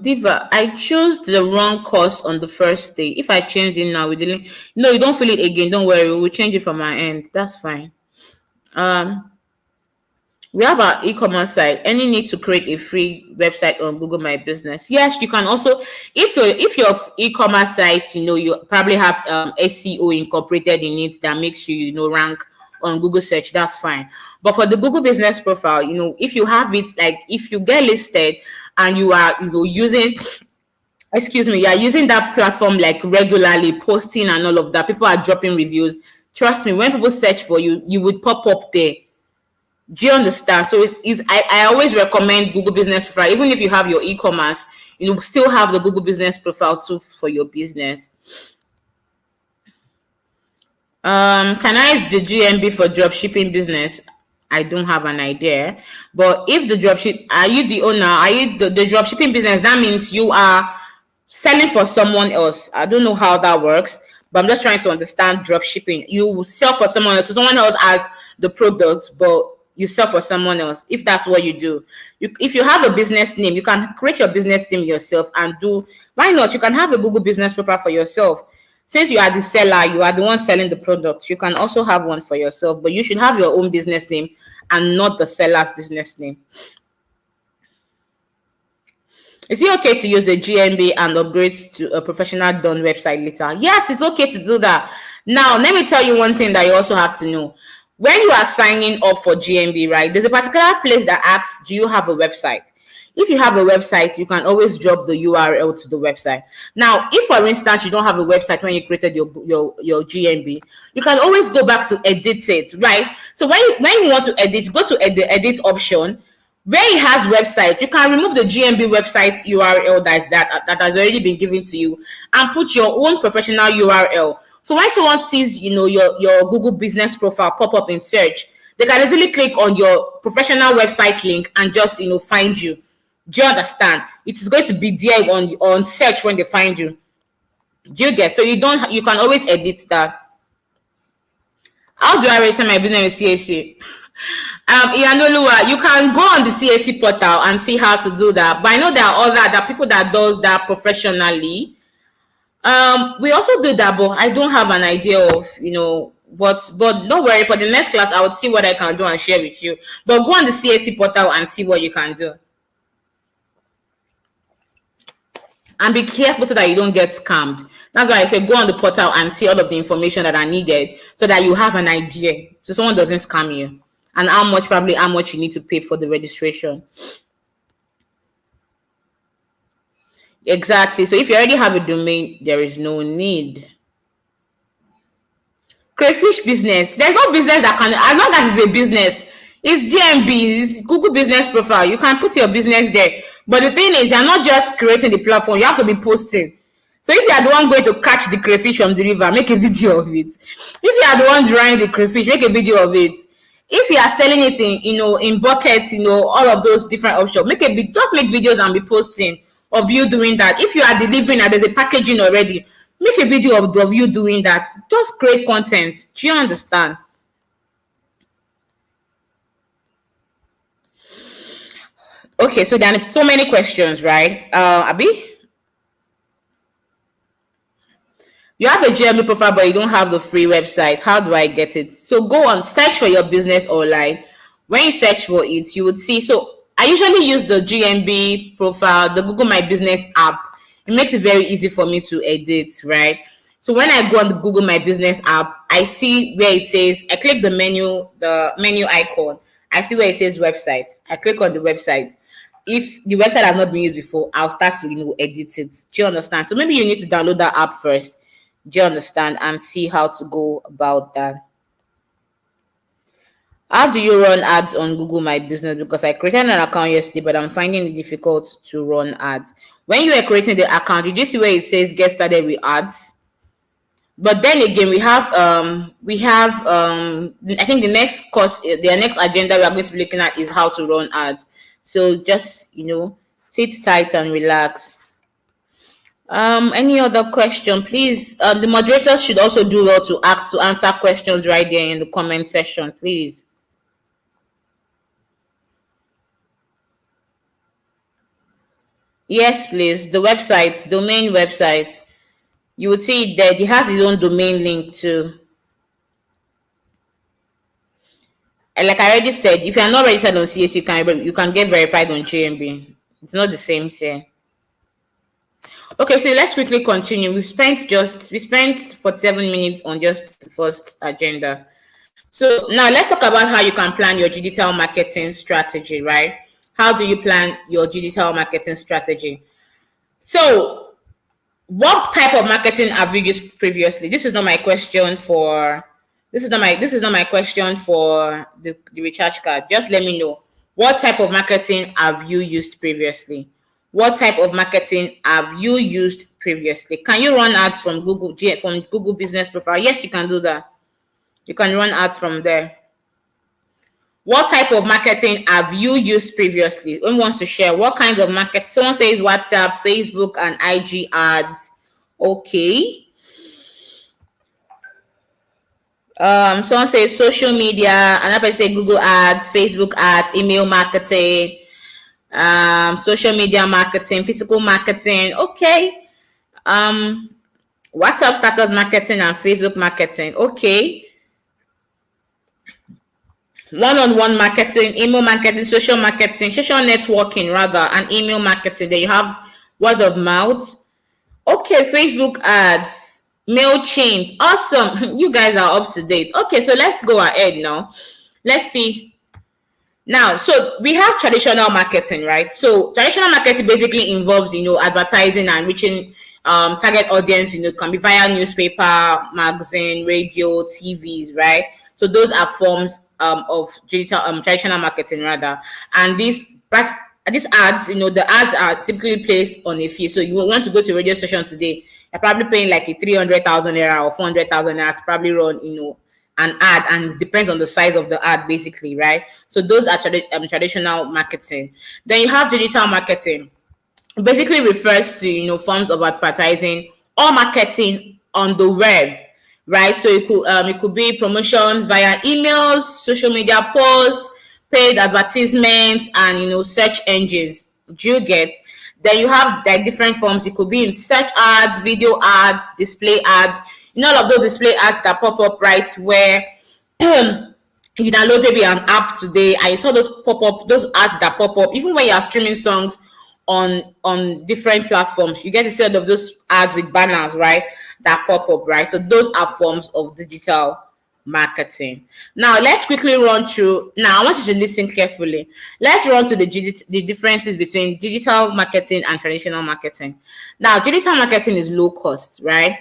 Diva, I chose the wrong course on the first day. If I change it now with the link, no, you don't feel it again. Don't worry, we'll change it from our end. That's fine. We have our e-commerce site. Any need to create a free website on Google My Business? Yes, you can also, if your e-commerce site, you probably have SEO incorporated in it that makes you, rank on Google search, that's fine. But for the Google Business profile, if you have it, like if you get listed and you are, using you are using that platform like regularly, posting and all of that, people are dropping reviews. Trust me, when people search for you, you would pop up there. Do you understand? So I always recommend Google Business profile. Even if you have your e-commerce, you still have the Google Business profile too for your business. Can I use the GMB for drop shipping business? I don't have an idea. But if the dropship, are you the owner? Are you the drop shipping business? That means you are selling for someone else. I don't know how that works, but I'm just trying to understand drop shipping. You sell for someone else, so someone else has the product, but you sell for someone else. If that's what you do, if you have a business name, you can create your business name yourself and do. Why not? You can have a Google Business profile for yourself. Since you are the seller, you are the one selling the product, you can also have one for yourself, but you should have your own business name and not the seller's business name. Is it okay to use a GMB and upgrade to a professional done website later? Yes, it's okay to do that. Now, let me tell you one thing that you also have to know. When you are signing up for GMB, right, there's a particular place that asks, do you have a website? If you have a website, you can always drop the URL to the website. Now, if for instance you don't have a website when you created your GMB, you can always go back to edit it, right? So when you want to edit, go to the edit option. Where it has website, you can remove the GMB website URL that has already been given to you and put your own professional URL. So when someone sees, your Google Business profile pop up in search, they can easily click on your professional website link and just, find you. Do you understand? It is going to be there on search when they find you. Do you get? So you can always edit that. How do I register my business with CAC? Iyanoluwa, you can go on the CAC portal and see how to do that. But I know there are people that does that professionally. We also do that, but I don't have an idea of, but don't worry, for the next class, I would see what I can do and share with you. But go on the CAC portal and see what you can do. And be careful so that you don't get scammed. That's why I say go on the portal and see all of the information that are needed so that you have an idea, so someone doesn't scam you, and how much you need to pay for the registration. Exactly. So if you already have a domain, there is no need. Crayfish business. There's no business that can, as long as it's a business, It's GMB, it's Google Business Profile. You can put your business there. But the thing is, you're not just creating the platform, you have to be posting. So if you are the one going to catch the crayfish from the river, make a video of it. If you are the one drying the crayfish, make a video of it. If you are selling it in, in buckets, all of those different options, just make videos and be posting of you doing that. If you are delivering and there's a packaging already, make a video of you doing that. Just create content. Do you understand? Okay, so there are so many questions, right? Abby? You have a GMB profile, but you don't have the free website. How do I get it? So go on, search for your business online. When you search for it, you would see. So I usually use the GMB profile, the Google My Business app. It makes it very easy for me to edit, right? So when I go on the Google My Business app, I see where it says, I click the menu icon. I see where it says website. I click on the website. If the website has not been used before, I'll start to edit it. Do you understand? So maybe you need to download that app first. Do you understand? And see how to go about that. How do you run ads on Google My Business? Because I created an account yesterday, but I'm finding it difficult to run ads. When you are creating the account, did you see where it says get started with ads? But then again, we have I think the next course, the next agenda we are going to be looking at is how to run ads. So just sit tight and relax. Any other question, please? The moderators should also do well to answer questions right there in the comment section, please. Yes, please. The website, domain website. You would see that it has its own domain link too. And like I already said, if you are not registered on CS, you can get verified on GMB. It's not the same here. Okay, so let's quickly continue. We spent 47 minutes on just the first agenda. So now let's talk about how you can plan your digital marketing strategy, right? How do you plan your digital marketing strategy? So what type of marketing have you used previously? This is not my question for the recharge card. Just let me know, what type of marketing have you used previously? What type of marketing have you used previously? Can you run ads from Google Business Profile? Yes, you can do that. You can run ads from there. What type of marketing have you used previously? Who wants to share? What kind of market? Someone says WhatsApp, Facebook, and IG ads. Okay. Someone says social media. Another person say Google ads, Facebook ads, email marketing, social media marketing, physical marketing. Okay. WhatsApp status marketing and Facebook marketing. Okay. One-on-one marketing, email marketing, social networking rather, and email marketing. Then you have word of mouth. Okay, Facebook ads, MailChimp. Awesome. You guys are up to date. Okay, so let's go ahead now. Let's see. Now, so we have traditional marketing, right? So traditional marketing basically involves, advertising and reaching target audience, can be via newspaper, magazine, radio, TVs, right? So those are forms of digital traditional marketing rather. And these ads, the ads are typically placed on a fee. So you want to go to a radio station today, you're probably paying like a 300,000 naira or 400,000 naira to probably run, an ad, and it depends on the size of the ad basically, right? So those are traditional marketing. Then you have digital marketing. It basically refers to, forms of advertising or marketing on the web, right? So it could be promotions via emails, social media posts, paid advertisements, and search engines. Do you get? Then you have like different forms. It could be in search ads, video ads, display ads. All of those display ads that pop up right where you download maybe an app today and you saw those ads that pop up, even when you are streaming songs on different platforms, you get to see all of those ads with banners, right, that pop up, right? So those are forms of digital marketing. Now let's quickly run through. Now I want you to listen carefully. Let's run to the differences between digital marketing and traditional marketing. Now digital marketing is low cost, right?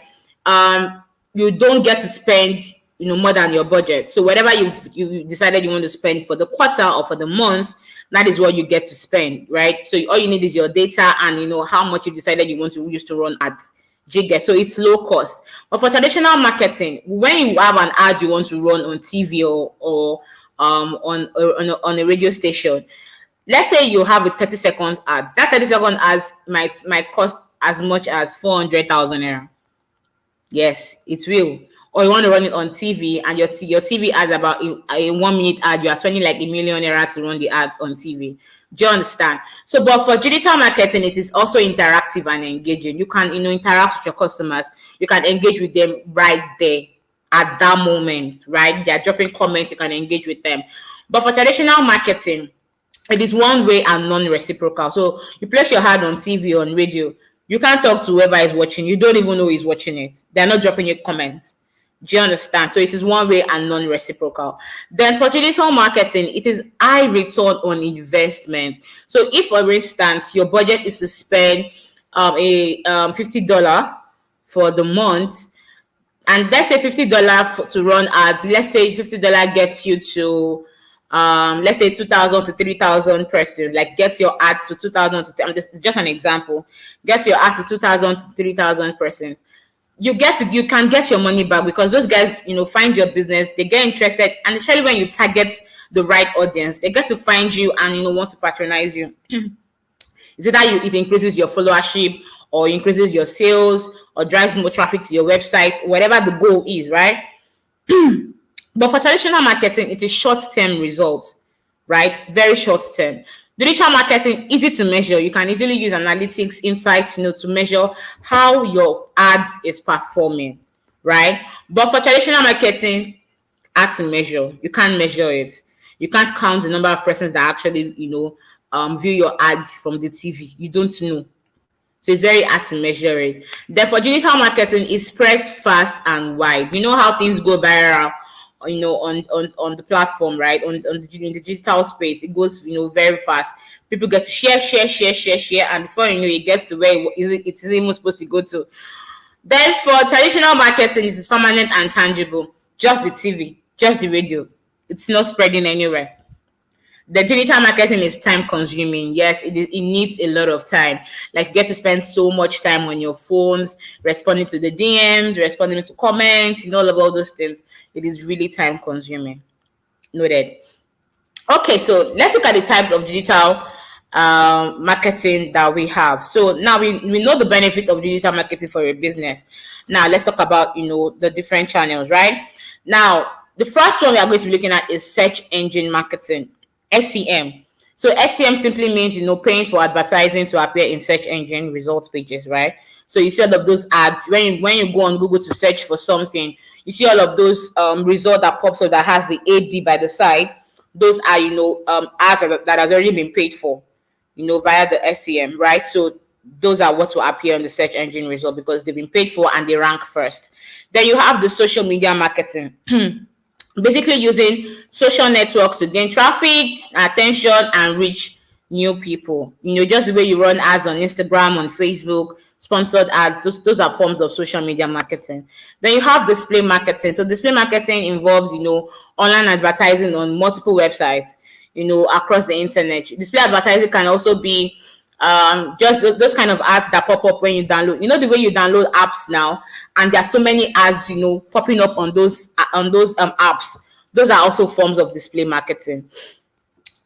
You don't get to spend more than your budget. So whatever you decided you want to spend for the quarter or for the month, that is what you get to spend, right? So all you need is your data and how much you decided you want to use to run ads. Do you get? So it's low cost. But for traditional marketing, when you have an ad you want to run on TV or on a radio station, let's say you have a 30 seconds ads. That 30-second ads might cost as much as 400,000 naira. Yes, it will. Or you want to run it on TV, and your TV ads about a 1 minute ad, you are spending like 1 million naira to run the ads on TV. Do you understand? So, but for digital marketing, it is also interactive and engaging. You can interact with your customers. You can engage with them right there at that moment, right? They are dropping comments. You can engage with them. But for traditional marketing, it is one way and non-reciprocal. So you place your ad on TV, on radio. You can't talk to whoever is watching. You don't even know who is watching it. They're not dropping you comments. Do you understand? So it is one way and non-reciprocal. Then for digital marketing, it is high return on investment. So if, for instance, your budget is to spend a $50 for the month, and let's say $50 to run ads. Let's say $50 gets you to let's say 2,000 to 3,000 persons. Like get your ads to 2,000 to just an example. Get your ads to 2,000 to 3,000 persons. You can get your money back, because those guys find your business, they get interested, and especially when you target the right audience, they get to find you and want to patronize you. Is it that it increases your followership, or increases your sales, or drives more traffic to your website, whatever the goal is, right? But for traditional marketing, it is short-term results, right? Very short-term. Digital marketing, easy to measure. You can easily use analytics, insights, to measure how your ads is performing, right? But for traditional marketing, hard to measure. You can't measure it. You can't count the number of persons that actually, view your ads from the TV. You don't know. So it's very hard to measure it. Therefore, digital marketing is spreads fast and wide. You know how things go viral, on the platform, right? In the digital space, it goes, very fast. People get to share, and before you know, it gets to where it is even supposed to go to. Then for traditional marketing, it is permanent and tangible. Just the TV, just the radio. It's not spreading anywhere. The digital marketing is time consuming. Yes, it needs a lot of time. Like you get to spend so much time on your phones, responding to the DMs, responding to comments, all those things. It is really time consuming. Noted. Okay, so let's look at the types of digital marketing that we have. So now we know the benefit of digital marketing for a business. Now let's talk about the different channels, right? Now the first one we are going to be looking at is search engine marketing. SEM. So SEM simply means paying for advertising to appear in search engine results pages, right? So you see all of those ads when you go on Google to search for something, you see all of those result that pops up that has the AD by the side. Those are ads that has already been paid for, via the SEM, right? So those are what will appear on the search engine result because they've been paid for and they rank first. Then you have the social media marketing. Basically using social networks to gain traffic, attention, and reach new people. Just the way you run ads on Instagram, on Facebook, sponsored ads, those are forms of social media marketing. Then you have display marketing. So display marketing involves, online advertising on multiple websites, across the internet. Display advertising can also be just those kind of ads that pop up when you download. The way you download apps now, and there are so many ads, popping up on those apps. Those are also forms of display marketing.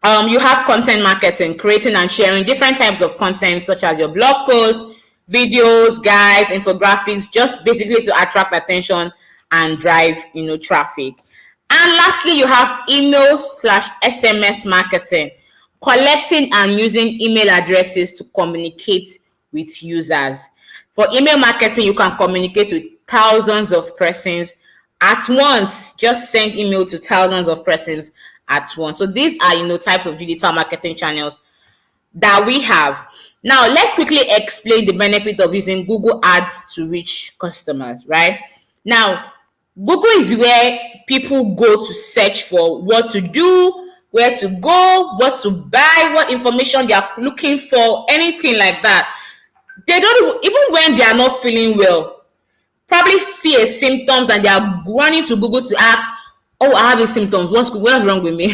You have content marketing, creating and sharing different types of content, such as your blog posts, videos, guides, infographics, just basically to attract attention and drive, traffic. And lastly, you have email/SMS marketing, collecting and using email addresses to communicate with users. For email marketing, you can communicate with thousands of persons at once. Just send email to thousands of persons at once. So these are, types of digital marketing channels that we have. Now, let's quickly explain the benefit of using Google Ads to reach customers, right? Now, Google is where people go to search for what to do, where to go, what to buy, what information they are looking for, anything like that. They don't, even when they are not feeling well, probably see a symptoms and they are running to Google to ask, oh, I have these symptoms. What's wrong with me?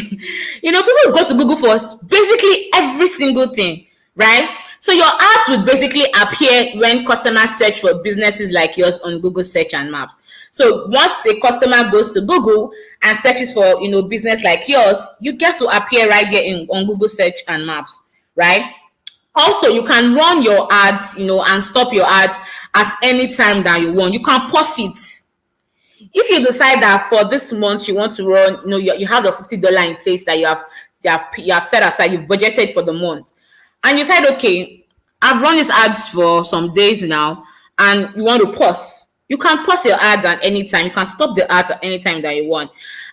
People go to Google for basically every single thing, right? So your ads would basically appear when customers search for businesses like yours on Google search and maps. So once a customer goes to Google and searches for business like yours, you get to appear right there on Google search and maps, right? Also, you can run your ads, and stop your ads at any time that you want. You can pause it. If you decide that for this month you want to run, you have the $50 in place that you have set aside, you've budgeted for the month, and you said, okay, I've run these ads for some days now, and you want to pause. You can pause your ads at any time. You can stop the ads at any time that you want.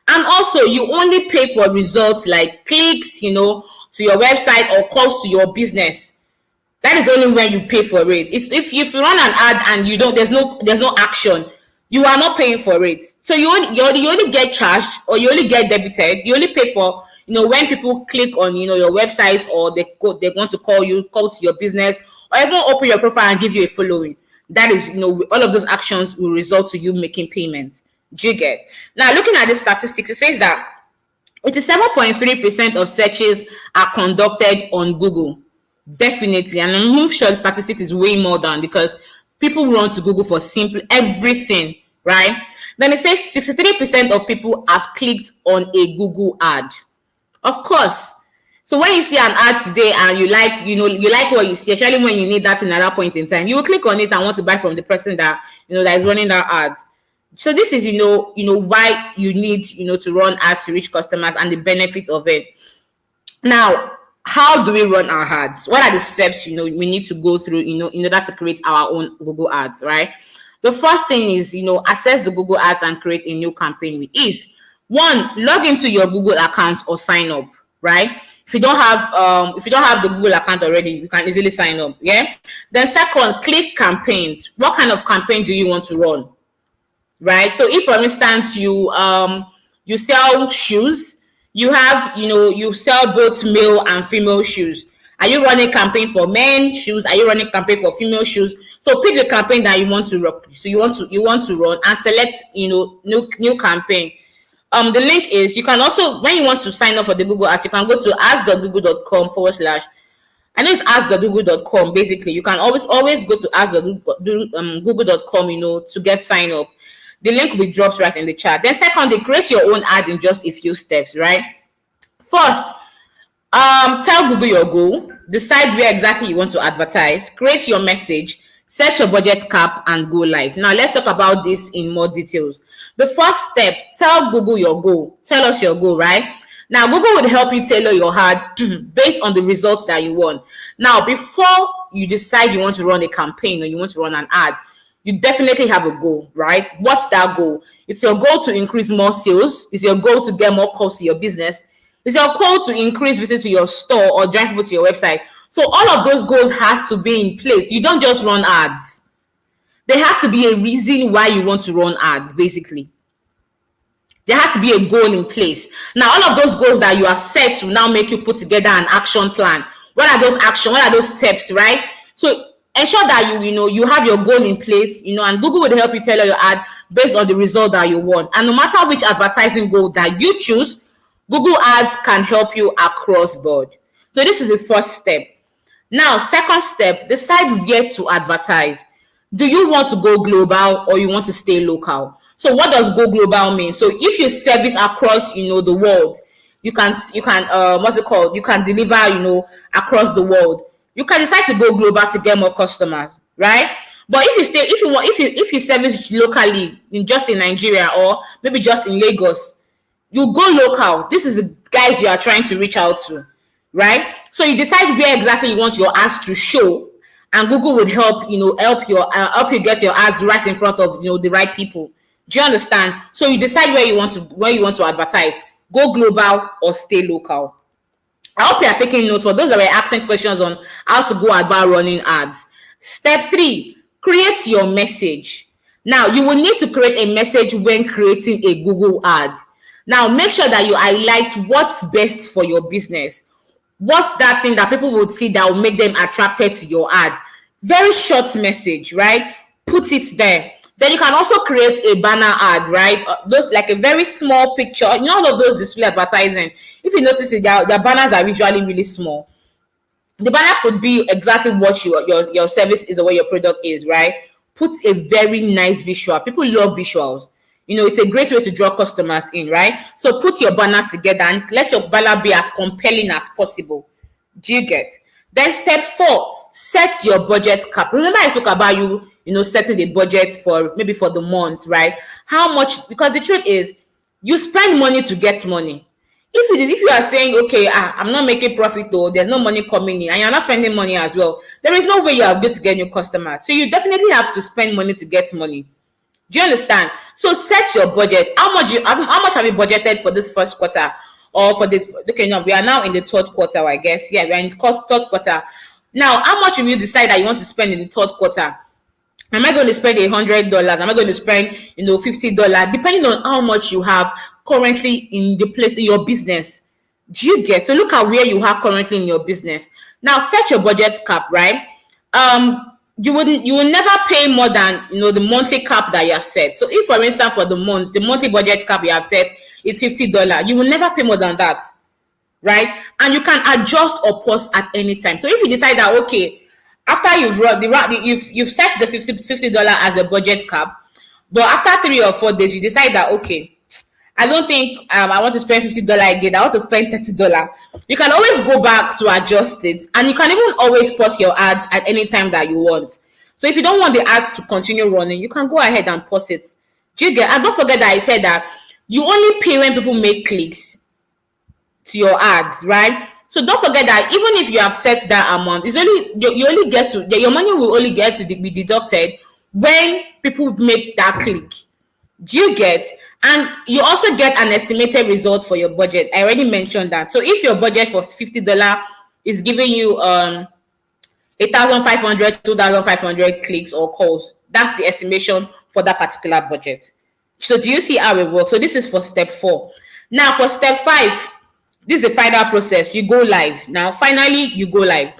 And also, you only pay for results like clicks, to your website or calls to your business. That is only when you pay for it. It's if you run an ad and you don't, there's no action, you are not paying for it. So you only get charged, or you only get debited. You only pay for when people click on your website, or they want to call to your business, or even open your profile and give you a following. That is all of those actions will result to you making payments. Do you get? Now, looking at the statistics, it says that 87.3% of searches are conducted on Google. Definitely, and I'm sure the statistic is way more than, because people run to Google for simple everything, right? Then it says 63% of people have clicked on a Google ad. Of course. So when you see an ad today and you like what you see, especially when you need that thing at that point in time, you will click on it and want to buy from the person that that is running that ad. So this is why you need to run ads to reach customers and the benefit of it. Now, how do we run our ads? What are the steps we need to go through in order to create our own Google ads, right? The first thing is access the Google ads and create a new campaign with ease. One, log into your Google account or sign up, right? If you don't have the Google account already, you can easily sign up. Yeah. Then second, click campaigns. What kind of campaign do you want to run? Right. So if, for instance, you sell shoes, you sell both male and female shoes. Are you running a campaign for men shoes? Are you running a campaign for female shoes? So pick the campaign that you want to run. So you want to run and select new campaign. The link is, you can also, when you want to sign up for the Google ads, you can go to ask.google.com / I know it's ask.google.com. Basically, you can always go to ask.google.com to get sign up. The link will be dropped right in the chat. Then secondly, create your own ad in just a few steps, right? First, tell Google your goal, decide where exactly you want to advertise, create your message, set your budget cap, and go live. Now, let's talk about this in more details. The first step, tell Google your goal. Tell us your goal, right? Now, Google would help you tailor your ad based on the results that you want. Now, before you decide you want to run a campaign or you want to run an ad, you definitely have a goal, right? What's that goal? It's your goal to increase more sales. It's your goal to get more calls to your business. It's your goal to increase visit to your store or drive people to your website. So all of those goals has to be in place. You don't just run ads. There has to be a reason why you want to run ads, basically. There has to be a goal in place. Now, all of those goals that you have set will now make you put together an action plan. What are those actions? What are those steps, right? So ensure that you have your goal in place, and Google will help you tailor your ad based on the result that you want. And no matter which advertising goal that you choose, Google Ads can help you across board. So this is the first step. Now, second step, decide where to advertise. Do you want to go global or you want to stay local? So what does go global mean? So if you service across, the world, you can what's it called? You can deliver, across the world. You can decide to go global to get more customers, right? But if you service locally just in Nigeria or maybe just in Lagos, you go local. This is the guys you are trying to reach out to, right? So you decide where exactly you want your ads to show, and Google would help you get your ads right in front of the right people. Do you understand? So you decide where you want to advertise. Go global or stay local. I hope you are taking notes for those that were asking questions on how to go about running ads. Step 3, create your message. Now, you will need to create a message when creating a Google ad. Now, make sure that you highlight what's best for your business. What's that thing that people will see that will make them attracted to your ad? Very short message, right? Put it there. Then you can also create a banner ad, right? Those like a very small picture. You know, all of those display advertising. If you notice it, their banners are usually really small. The banner could be exactly what your service is or what your product is, right? Put a very nice visual. People love visuals. You know, it's a great way to draw customers in, right? So put your banner together and let your banner be as compelling as possible. Do you get? Then step 4, set your budget cap. Remember I spoke about setting the budget for maybe for the month, right? How much? Because the truth is, you spend money to get money. If you are saying, okay, I'm not making profit though, there's no money coming in, and you're not spending money as well, there is no way you are going to get new customers. So you definitely have to spend money to get money. Do you understand? So set your budget. How much have you budgeted for this first quarter, or for the okay? No, we are now in the third quarter, I guess. Yeah, we are in the third quarter. Now, how much will you decide that you want to spend in the third quarter? Am I going to spend $100? Am I going to spend $50? Depending on how much you have currently in the place in your business. Do you get? So look at where you are currently in your business. Now set your budget cap, right? You will never pay more than the monthly cap that you have set. So if for instance for the monthly budget cap you have set is $50, you will never pay more than that, right? And you can adjust or pause at any time. So if you decide that, okay, after you've run you've set the $50 as a budget cap, but after 3 or 4 days you decide that, okay, I don't think I want to spend $50 again, I want to spend $30, you can always go back to adjust it, and you can even always pause your ads at any time that you want. So if you don't want the ads to continue running, you can go ahead and pause it. Do you get? And don't forget that I said that you only pay when people make clicks to your ads, right? So don't forget that even if you have set that amount, it's only you only get to your money will only get to be deducted when people make that click. Do you get? And you also get an estimated result for your budget. I already mentioned that. So if your budget for $50 is giving you 8,500, 2,500 clicks or calls, that's the estimation for that particular budget. So do you see how it works? So this is for step 4. Now for step 5, this is the final process. You go live. Now finally you go live.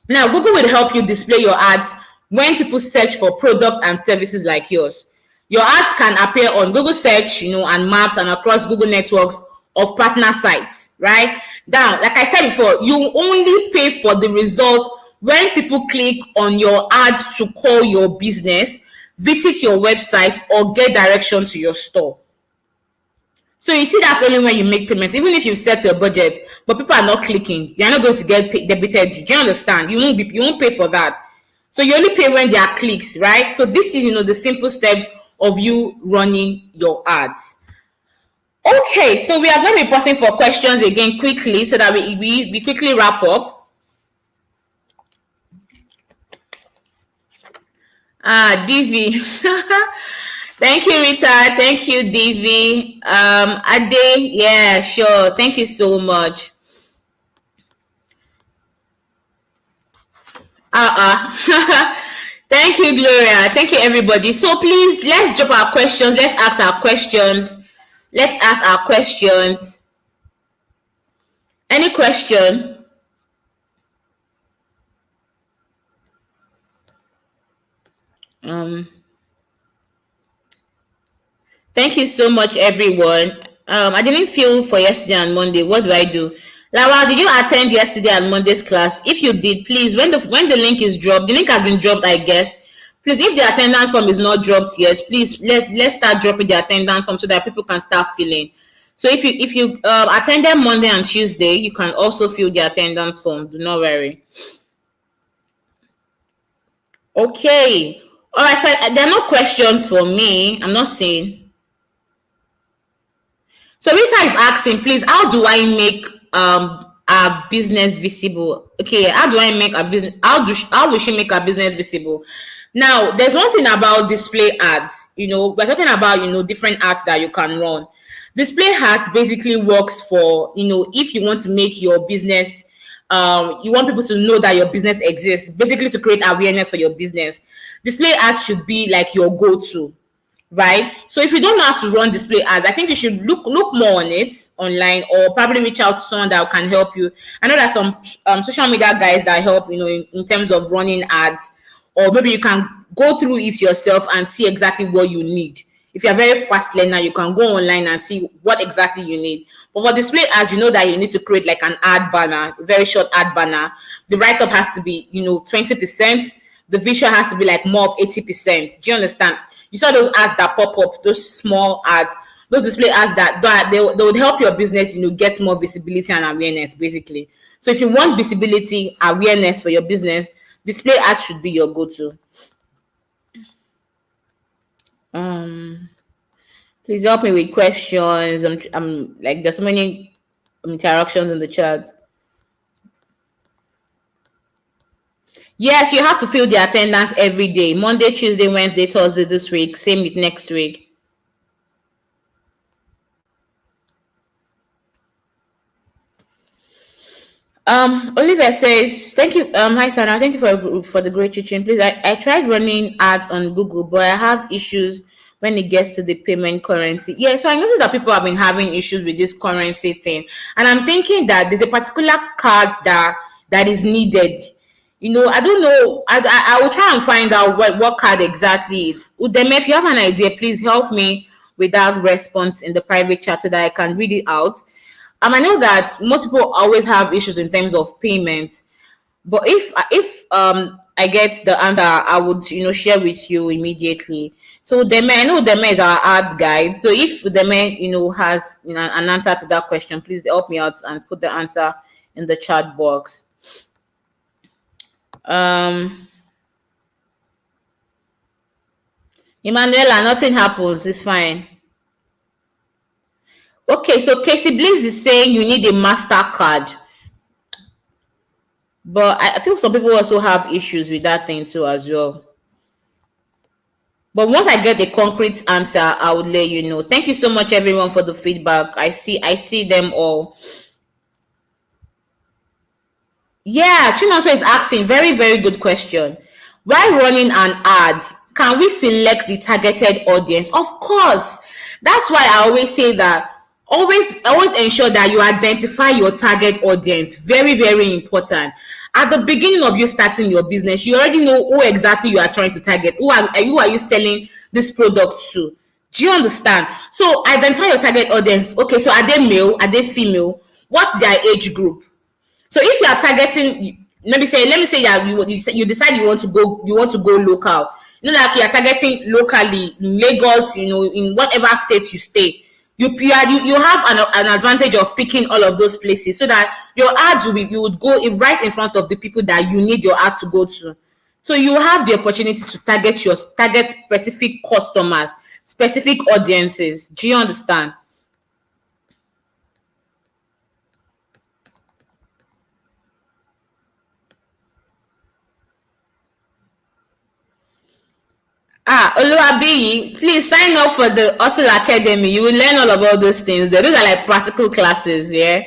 Now Google will help you display your ads when people search for product and services like yours. Your ads can appear on Google search, and maps, and across Google networks of partner sites, right? Now, like I said before, you only pay for the results when people click on your ad to call your business, visit your website, or get direction to your store. So you see, that's only when you make payments. Even if you set your budget, but people are not clicking, you're not going to get debited. Do you understand? You won't pay for that. So you only pay when there are clicks, right? So this is the simple steps of you running your ads. Okay, so we are going to be pausing for questions again quickly so that we quickly wrap up. DV. Thank you, Rita. Thank you, DV. Ade, yeah, sure. Thank you so much. Thank you, Gloria. Thank you, everybody. So please, let's drop our questions. Let's ask our questions. Any question? Thank you so much, everyone. I didn't feel for yesterday and Monday. What do I do? Lawa, did you attend yesterday and Monday's class? If you did, please, when the link is dropped, the link has been dropped, I guess. Please, if the attendance form is not dropped yet, please let's start dropping the attendance form so that people can start filling. So if you attended Monday and Tuesday, you can also fill the attendance form. Do not worry. Okay. All right. So there are no questions for me. I'm not seeing. So Rita is asking, please, how do I make our business visible? Okay, how do I make a business? How will she make our business visible? Now, there's one thing about display ads. We're talking about different ads that you can run. Display ads basically works for if you want to make your business, you want people to know that your business exists, basically to create awareness for your business. Display ads should be like your go-to. Right? So if you don't know how to run display ads, I think you should look more on it online, or probably reach out to someone that can help you. I know there's some social media guys that help, in terms of running ads, or maybe you can go through it yourself and see exactly what you need. If you're a very fast learner, you can go online and see what exactly you need. But for display ads, you know that you need to create like an ad banner, a very short ad banner. The write-up has to be, 20%. The visual has to be like more of 80%. Do you understand? You saw those ads that pop up, those small ads, those display ads that they would help your business, get more visibility and awareness, basically. So if you want visibility, awareness for your business, display ads should be your go-to. Please help me with questions. I'm like, there's so many interactions in the chat. Yes, you have to fill the attendance every day. Monday, Tuesday, Wednesday, Thursday this week. Same with next week. Olivia says, thank you. Hi Sana, thank you for the great teaching. Please, I tried running ads on Google, but I have issues when it gets to the payment currency. Yeah, so I noticed that people have been having issues with this currency thing. And I'm thinking that there's a particular card that is needed. I don't know. I will try and find out what card exactly is. Udeme, if you have an idea, please help me with that response in the private chat so that I can read it out. I know that most people always have issues in terms of payment, but if I get the answer, I would share with you immediately. So I know Deme is our ad guide. So if Deme has an answer to that question, please help me out and put the answer in the chat box. Emanuela, nothing happens. It's fine. Okay, so Casey Bliss is saying you need a MasterCard. But I feel some people also have issues with that thing too as well. But once I get a concrete answer, I would let you know. Thank you so much, everyone, for the feedback. I see them all. Yeah, Chinonso is asking very, very good question. While running an ad, can we select the targeted audience? Of course. That's why I always say that always ensure that you identify your target audience. Very, very important. At the beginning of you starting your business, you already know who exactly you are trying to target. Who are you selling this product to? Do you understand? So identify your target audience. Okay, so are they male? Are they female? What's their age group? So if you are targeting, let me say you decide you want to go local. Like you are targeting locally in Lagos, in whatever state you stay. You have an advantage of picking all of those places so that your ads you would go right in front of the people that you need your ad to go to. So you have the opportunity to target specific customers, specific audiences. Do you understand? Oluwabiyi, please sign up for the Hustle Academy. You will learn all those things. Those are like practical classes, yeah.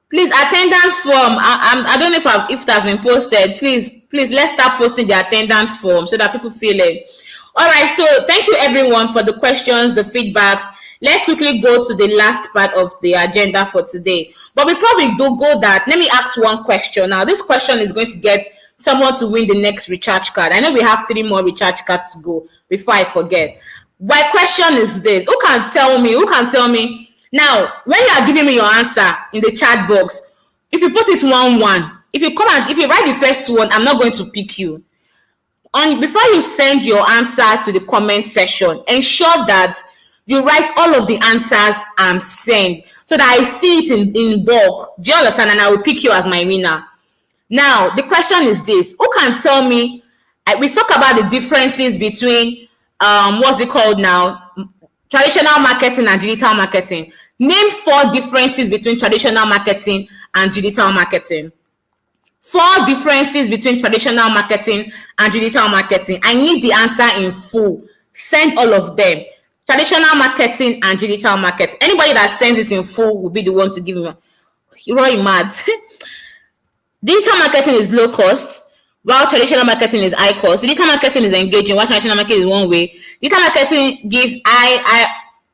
Please, attendance form. I don't know if it has been posted. Please, let's start posting the attendance form so that people feel it. All right. So thank you everyone for the questions, the feedbacks. Let's quickly go to the last part of the agenda for today. But before we go that, let me ask one question. Now, this question is going to get someone to win the next recharge card. I know we have 3 more recharge cards to go before I forget. My question is this: who can tell me now, when you are giving me your answer in the chat box, if you put it 1-1, if you write the first one, I'm not going to pick you. Before you send your answer to the comment section, ensure that you write all of the answers and send so that I see it in bulk. Do you understand? And I will pick you as my winner. Now, the question is this: who can tell me? We talk about the differences between what's it called now? Traditional marketing and digital marketing. Name 4 differences between traditional marketing and digital marketing. 4 differences between traditional marketing and digital marketing. I need the answer in full. Send all of them. Traditional marketing and digital marketing. Anybody that sends it in full will be the one to give me. Roy mad. Digital marketing is low cost, while traditional marketing is high cost. Digital marketing is engaging, while traditional marketing is one way. Digital marketing gives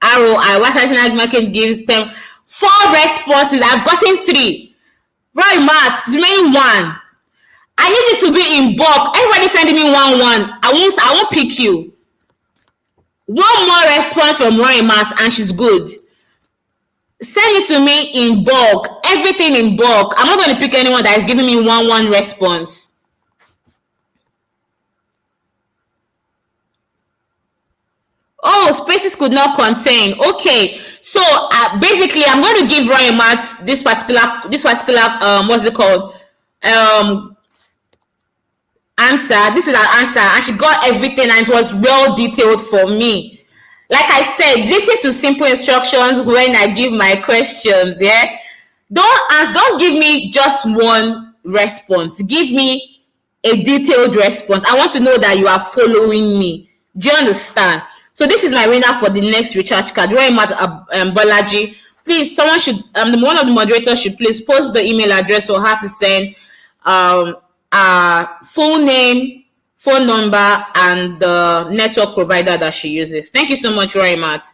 ROI, while traditional marketing gives them 4 responses. I've gotten 3. Right, maths, remaining 1. I need it to be in bulk. Everybody sending me one. I won't pick you. One more response from Roy Matt and she's good. Send it to me in bulk. Everything in bulk. I'm not going to pick anyone that is giving me one response. Oh, spaces could not contain. Okay, so basically, I'm going to give Roy Matt this particular what's it called answer. This is her answer, and she got everything, and it was well detailed for me. Like I said, listen to simple instructions when I give my questions. Yeah, don't give me just one response. Give me a detailed response. I want to know that you are following me. Do you understand? So this is my winner for the next recharge card. Roy Matt Bolaji. Please, someone should one of the moderators should please post the email address for her to send full name, phone number, and the network provider that she uses. Thank you so much, Roy Matt.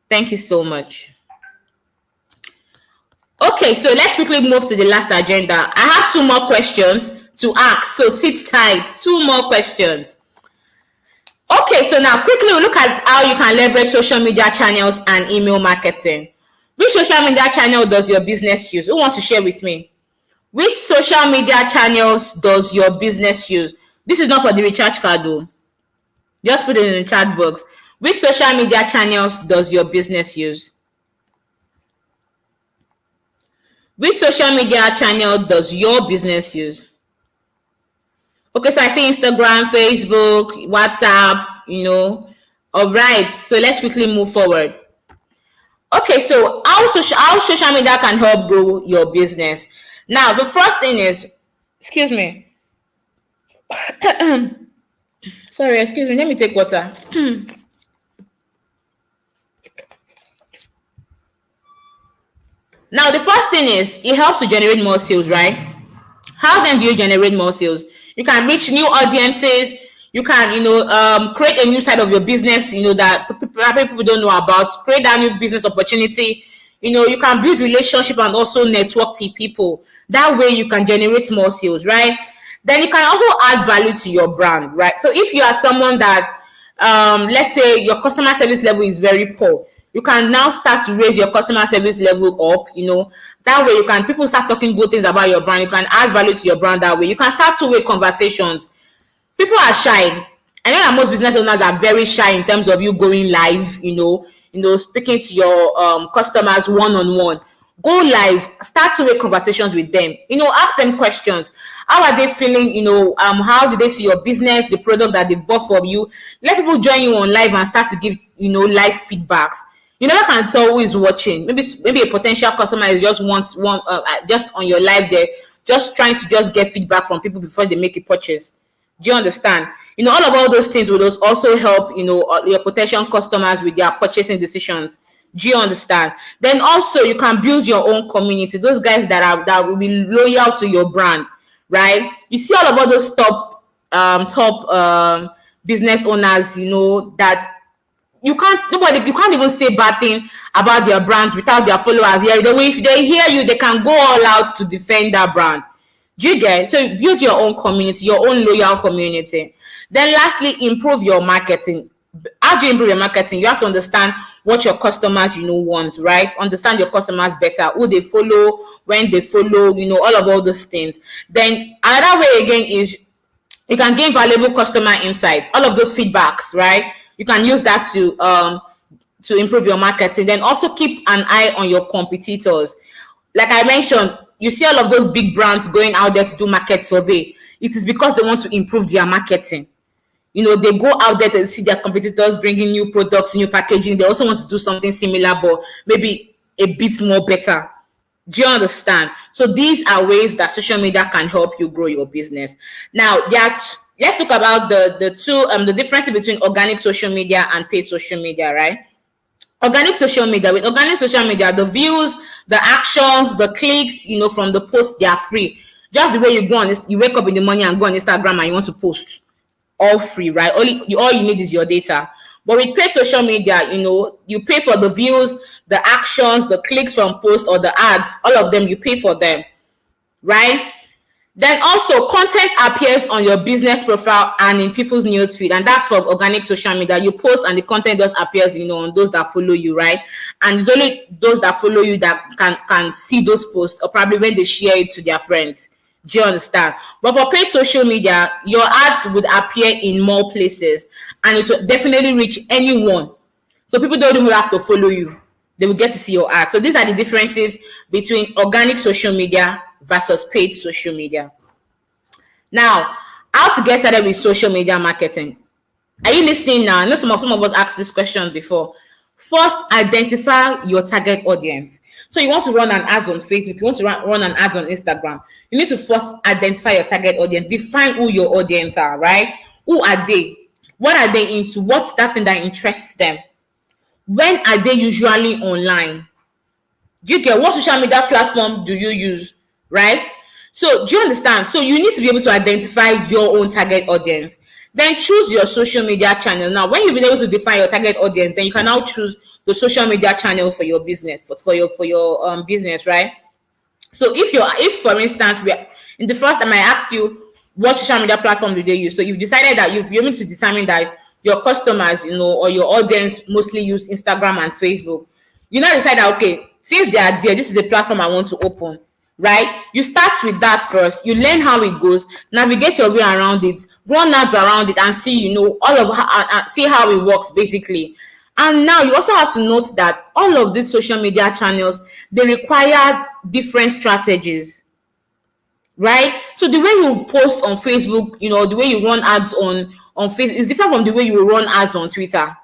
Thank you so much. Okay, so let's quickly move to the last agenda. I have 2 more questions to ask, so sit tight. 2 more questions. Okay, so now quickly we'll look at how you can leverage social media channels and email marketing. Which social media channel does your business use? Who wants to share with me? Which social media channels does your business use? This is not for the recharge card though. Just put it in the chat box. Which social media channels does your business use? Which social media channel does your business use? Okay, so I see Instagram, Facebook, WhatsApp, All right, so let's quickly move forward. Okay, so how social media can help grow your business. Now, the first thing is, excuse me. Sorry, excuse me. Let me take water. Now, the first thing is, it helps to generate more sales, right? How then do you generate more sales? You can reach new audiences. You can, create a new side of your business, that people don't know about. Create that new business opportunity. You can build relationship and also network with people. That way you can generate more sales, right? Then you can also add value to your brand, right? So if you are someone that, let's say your customer service level is very poor, you can now start to raise your customer service level up, that way people start talking good things about your brand. You can add value to your brand that way. You can start two-way conversations. People are shy. I know that most business owners are very shy in terms of you going live, speaking to your customers one-on-one. Go live, start two-way conversations with them. Ask them questions. How are they feeling? How did they see your business, the product that they bought from you? Let people join you on live and start to give, live feedbacks. You never can tell who is watching. Maybe a potential customer is just just on your live there, just trying to just get feedback from people before they make a purchase. Do you understand? All those things will also help, your potential customers with their purchasing decisions. Do you understand? Then also you can build your own community. Those guys that will be loyal to your brand, right? You see all those top business owners, that you can't even say bad thing about their brand without their followers. Yeah, if they hear you, they can go all out to defend that brand. Do you get? So build your own community, your own loyal community. Then lastly, improve your marketing. How do you improve your marketing? You have to understand what your customers, want, right? Understand your customers better, who they follow, when they follow, all those things. Then another way again is you can gain valuable customer insights, all of those feedbacks, right? You can use that to improve your marketing. Then also keep an eye on your competitors. Like I mentioned, you see all of those big brands going out there to do market survey. It is because they want to improve their marketing. They go out there to see their competitors bringing new products, new packaging. They also want to do something similar, but maybe a bit more better. Do you understand? So these are ways that social media can help you grow your business. Now, let's talk about the difference between organic social media and paid social media, right? Organic social media. With organic social media, the views, the actions, the clicks, from the post, they are free. Just the way you wake up in the morning and go on Instagram and you want to post, all free, right? All you need is your data. But with paid social media, you pay for the views, the actions, the clicks from posts or the ads, all of them, you pay for them, right? Then also content appears on your business profile and in people's news feed, and that's for organic social media. You post and the content just appears, on those that follow you, right? And it's only those that follow you that can see those posts, or probably when they share it to their friends. Do you understand? But for paid social media, your ads would appear in more places, and it will definitely reach anyone. So people don't even have to follow you. They will get to see your ad. So these are the differences between organic social media versus paid social media. Now, how to get started with social media marketing? Are you listening now? I know some of us asked this question before. First, identify your target audience. So you want to run an ad on Facebook, you want to run an ad on Instagram. You need to first identify your target audience. Define who your audience are, right? Who are they? What are they into? What's that thing that interests them? When are they usually online? Do you get what social media platform do you use, right? So do you understand? So you need to be able to identify your own target audience. Then choose your social media channel. Now, when you've been able to define your target audience, then you can now choose the social media channel for your business, for your business, right? So if for instance, we are, in the first time I asked you what social media platform do they use, so you've decided that you're able to determine that your customers, or your audience mostly use Instagram and Facebook. You now decide that, okay, since they are there, this is the platform I want to open, right? You start with that first. You learn how it goes, navigate your way around it, run ads around it, and see, all of see how it works basically. And now you also have to note that all of these social media channels, they require different strategies, right? So the way you post on Facebook, the way you run ads on Facebook is different from the way you run ads on Twitter,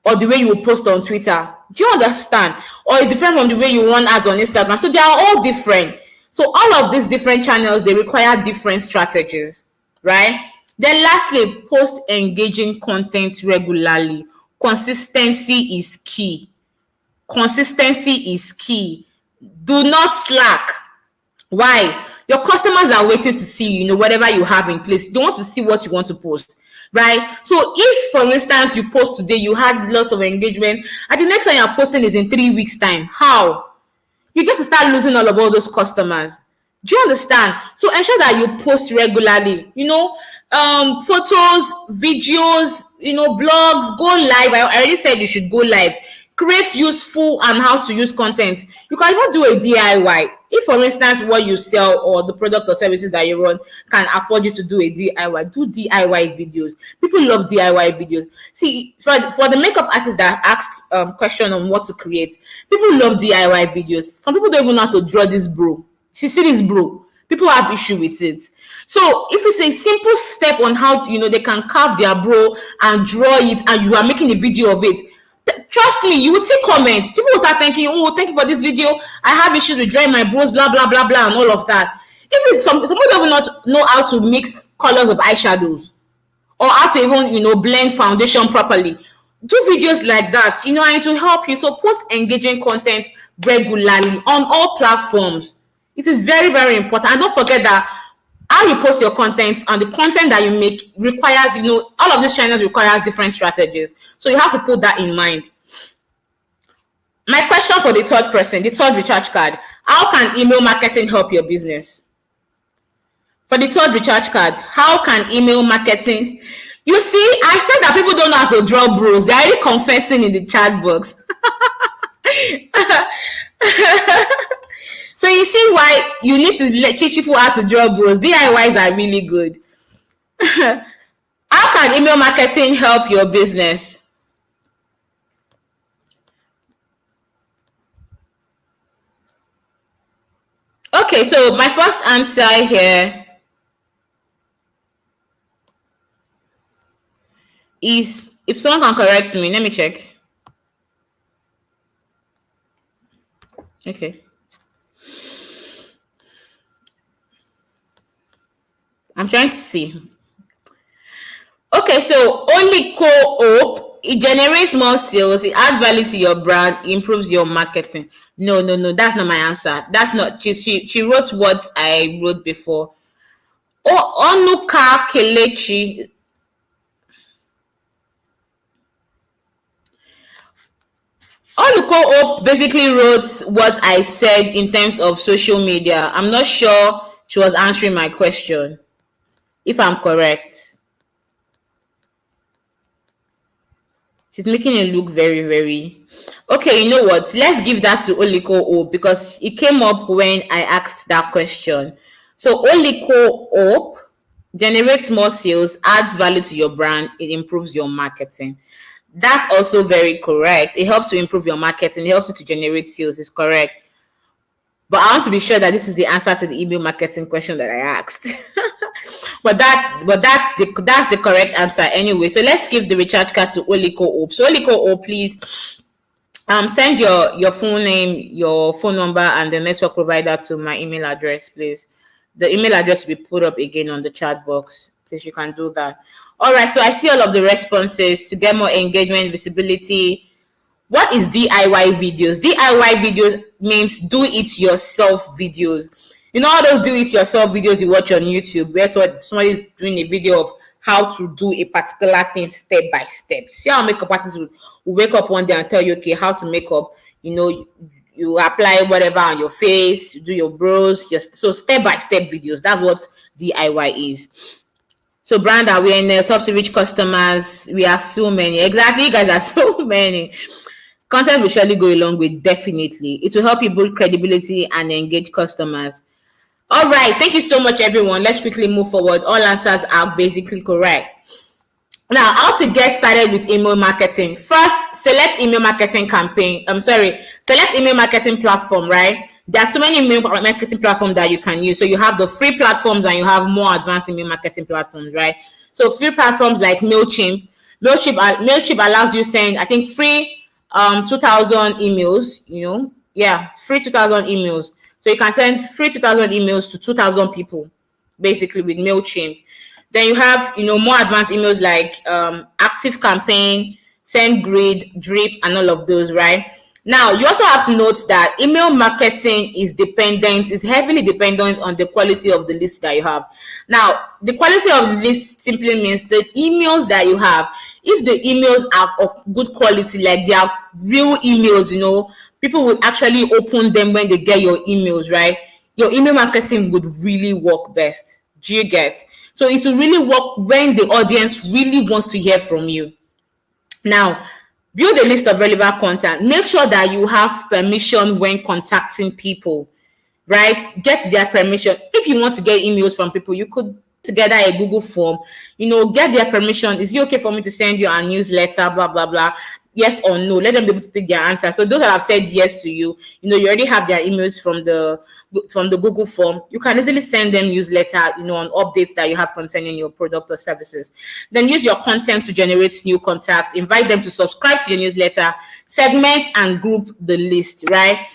or the way you post on Twitter. Do you understand? Or it's different from the way you run ads on Instagram. So they are all different. So all of these different channels, they require different strategies, right? Then lastly, post engaging content regularly. Consistency is key. Consistency is key. Do not slack. Why? Your customers are waiting to see, whatever you have in place. They want to see what you want to post, right? So if, for instance, you post today, you had lots of engagement, and the next time you're posting is in 3 weeks' time, how? You get to start losing all those customers. Do you understand? So ensure that you post regularly, photos, videos, blogs, go live. I already said you should go live. Create useful and how to use content. You can even do a DIY. If, for instance, what you sell or the product or services that you run can afford you to do a DIY, do DIY videos. People love DIY videos. See, for the makeup artist that asked question on what to create, people love DIY videos. Some people don't even know how to draw this bro. See this bro. People have issue with it. So if it's a simple step on how they can carve their bro and draw it, and you are making a video of it, trust me, you would see comments. People will start thinking, oh, thank you for this video. I have issues with drawing my bros, blah, blah, blah, blah, and all of that. If it's somebody don't not know how to mix colors of eyeshadows, or how to even, blend foundation properly, do videos like that, and it will help you. So post engaging content regularly on all platforms. It is very, very important. And don't forget that how you post your content and the content that you make requires, all of these channels require different strategies. So you have to put that in mind. My question for the third person, the third recharge card: how can email marketing help your business? For the third recharge card, how can email marketing? You see, I said that people don't know how to draw bros. They're already confessing in the chat box. So you see why you need to teach people how to draw bros. DIYs are really good. How can email marketing help your business? Okay, so my first answer here is, if someone can correct me, let me check. Okay. I'm trying to see. Okay, so only co-op, it generates more sales, it adds value to your brand, improves your marketing. No, that's not my answer. That's not, she wrote what I wrote before. Onuka Kelechi. Oluko basically wrote what I said in terms of social media. I'm not sure She was answering my question, if I'm correct. She's making it look very, very okay. You know what? Let's give that to Oliko Hope because it came up when I asked that question. So Oliko Hope generates more sales, adds value to your brand, it improves your marketing. That's also very correct. It helps to improve your marketing, it helps you to generate sales, is correct. But I want to be sure that this is the answer to the email marketing question that I asked. But that's the correct answer anyway. So let's give the recharge card to Oliko Hope. So Oliko Hope, please send your full name, your phone number, and the network provider to my email address, please. The email address will be put up again on the chat box. Please, you can do that. All right. So I see all of the responses to get more engagement, visibility. What is DIY videos? DIY videos means do it yourself videos. You know all those do it yourself videos you watch on YouTube where somebody is doing a video of how to do a particular thing step by step. See how makeup artists will wake up one day and tell you, okay, how to make up. You apply whatever on your face, you do your brows, so step by step videos. That's what DIY is. So brand awareness helps to reach customers. We are so many. Exactly, you guys are so many. Content will surely go a long way, definitely. It will help you build credibility and engage customers. All right, thank you so much, everyone. Let's quickly move forward. All answers are basically correct. Now, how to get started with email marketing. First, select email marketing campaign. Select email marketing platform, right? There are so many email marketing platforms that you can use. So you have the free platforms and you have more advanced email marketing platforms, right? So free platforms like MailChimp. MailChimp allows you to send, I think, free 2,000 emails, free 2,000 emails. So you can send free 2,000 emails to 2,000 people, basically with MailChimp. Then you have, more advanced emails like Active Campaign, SendGrid, Drip, and all of those, right? Now, you also have to note that email marketing is heavily dependent on the quality of the list that you have. Now, the quality of the list simply means the emails that you have. If the emails are of good quality, like they are real emails, people will actually open them when they get your emails, right? Your email marketing would really work best. Do you get? So it will really work when the audience really wants to hear from you. Now, build a list of relevant content. Make sure that you have permission when contacting people, right? Get their permission. If you want to get emails from people, you could together a Google form, get their permission. Is it okay for me to send you a newsletter, blah, blah, blah? Yes or no. Let them be able to pick their answer. So those that have said yes to you, you already have their emails from the Google form. You can easily send them newsletter, on updates that you have concerning your product or services. Then use your content to generate new contacts. Invite them to subscribe to your newsletter. Segment and group the list, right?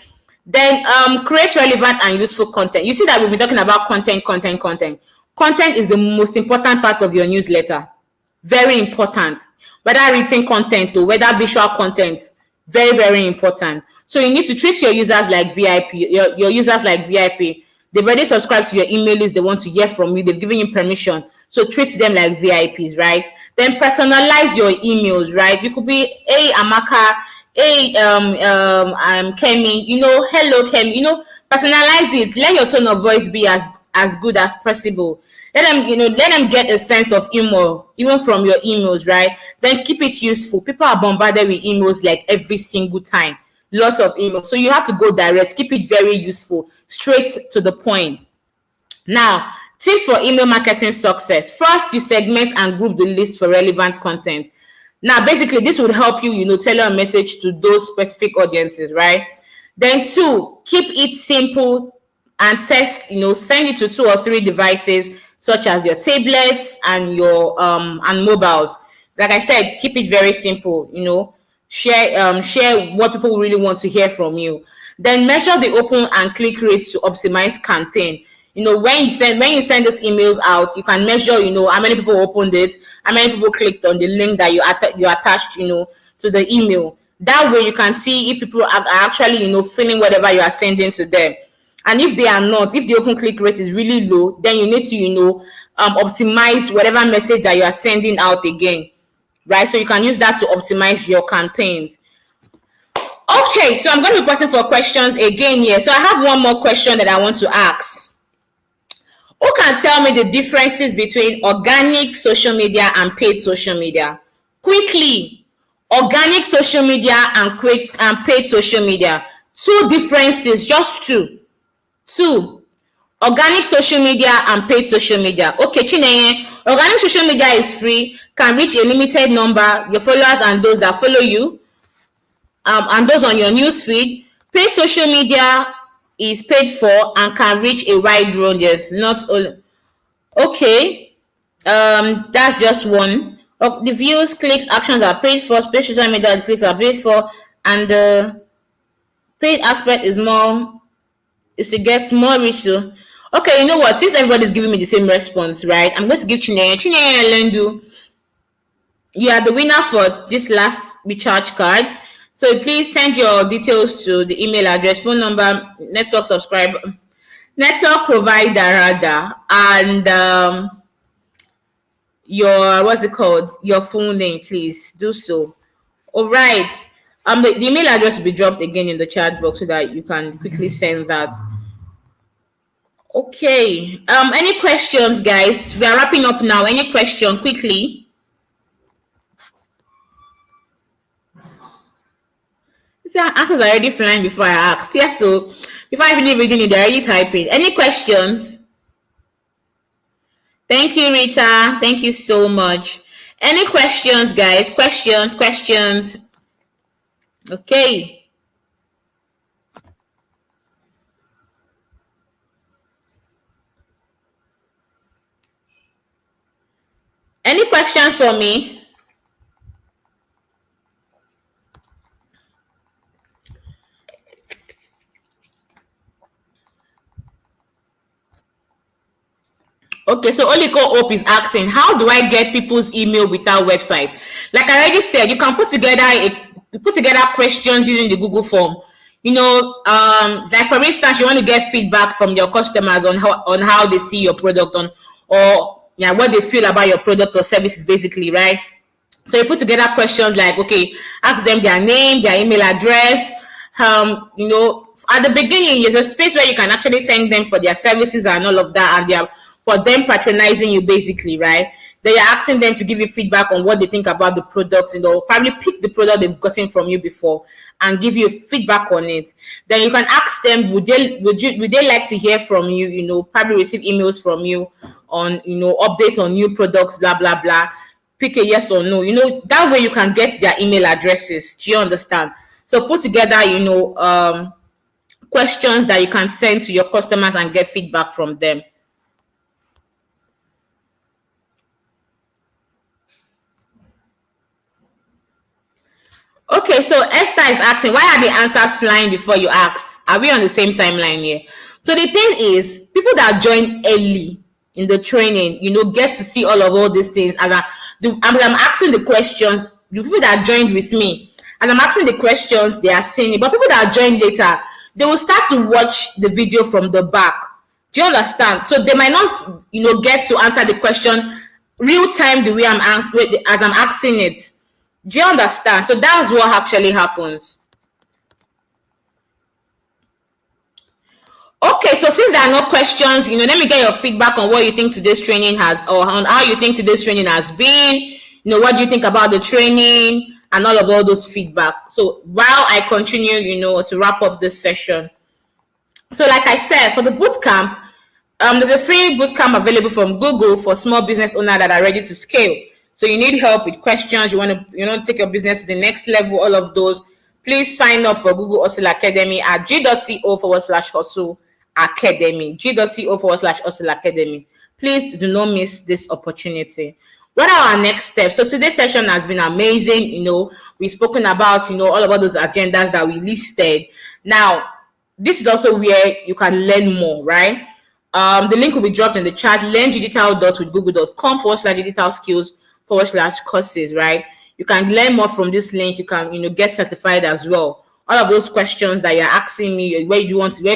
Then create relevant and useful content. You see that we've been talking about content. Content is the most important part of your newsletter. Very important. Whether written content or whether visual content, very, very important. So you need to treat your users like VIP. Your users like VIP. They've already subscribed to your email list. They want to hear from you. They've given you permission. So treat them like VIPs, right? Then personalize your emails, right? You could be, hey, Amaka, hey, I'm Kemi, hello, Kemi, personalize it. Let your tone of voice be as good as possible. Let them get a sense of humor, even from your emails, right? Then keep it useful. People are bombarded with emails like every single time. Lots of emails. So you have to go direct. Keep it very useful, straight to the point. Now, tips for email marketing success. First, you segment and group the list for relevant content. Now, basically, this would help you, tailor a message to those specific audiences, right? Then 2, keep it simple and test, send it to 2 or 3 devices, such as your tablets and your and mobiles. Like I said, keep it very simple. Share what people really want to hear from you. Then measure the open and click rates to optimize campaign. When you send these emails out, you can measure, how many people opened it, how many people clicked on the link that you attached, to the email. That way you can see if people are actually, feeling whatever you are sending to them. And if they are not, if the open click rate is really low, then you need to, optimize whatever message that you are sending out again, right? So you can use that to optimize your campaigns. Okay, so I'm going to be posting for questions again here. So I have one more question that I want to ask. Who can tell me the differences between organic social media and paid social media? Quickly. Organic social media and paid social media. Two differences, just two. Two. Organic social media and paid social media. Okay, Chinenye, organic social media is free, can reach a limited number, your followers and those that follow you, and those on your news feed. Paid social media is paid for and can reach a wide range. Yes, not all. Okay, that's just one. The views, clicks, actions are paid for. Paid social media clicks are paid for, and the paid aspect is more, is to get more reach to. Okay, you know what? Since everybody's giving me the same response, right? I'm going to give Chinenye. Chinenye Lendu, you are the winner for this last recharge card. So please send your details to the email address, phone number, network provider rather, and your, what's it called? Your full name, please do so. All right. The email address will be dropped again in the chat box so that you can quickly send that. Okay. Any questions, guys? We are wrapping up now. Any question quickly? See, answers are already flying before I asked. Yes, so before I finish reading it, they're already typing. Any questions? Thank you, Rita. Thank you so much. Any questions, guys? Questions. Okay. Any questions for me? Okay, so Oliko Hope is asking, how do I get people's email without website? Like I already said, you can put together questions using the Google form. You know, like for instance, you want to get feedback from your customers on how they see your product or yeah, what they feel about your product or services, basically, right? So you put together questions like, okay, ask them their name, their email address. You know, at the beginning, there's a space where you can actually thank them for their services and all of that, and for them patronizing you, basically, right? Then you're asking them to give you feedback on what they think about the product. You know, probably pick the product they've gotten from you before and give you feedback on it. Then you can ask them, would they like to hear from you? You know, probably receive emails from you on, you know, updates on new products, blah blah blah. Pick a yes or no. You know, that way you can get their email addresses. Do you understand? So put together, you know, questions that you can send to your customers and get feedback from them. Okay, so Esther is asking, why are the answers flying before you asked? Are we on the same timeline here? So the thing is, people that join early in the training, you know, get to see all these things. And I'm asking the questions, the people that joined with me, and I'm asking the questions, they are seeing it. But people that join later, they will start to watch the video from the back. Do you understand? So they might not, you know, get to answer the question real time the way as I'm asking it. Do you understand? So that's what actually happens. Okay, so since there are no questions, you know, let me get your feedback on what you think today's training has, or on how you think today's training has been. You know, what do you think about the training and all those feedback. So while I continue, you know, to wrap up this session. So like I said, for the bootcamp, there's a free bootcamp available from Google for small business owners that are ready to scale. So you need help with questions, you want to take your business to the next level, all of those, please sign up for Google Hustle Academy at g.co/hustle academy, g.co/hustle academy. Please do not miss this opportunity. What are our next steps? So today's session has been amazing. You know, we've spoken about, all about those agendas that we listed. Now, this is also where you can learn more, right? The link will be dropped in the chat, learndigital.withgoogle.com/digital skills/courses, right? You can learn more from this link. You can, get certified as well. All of those questions that you're asking me, where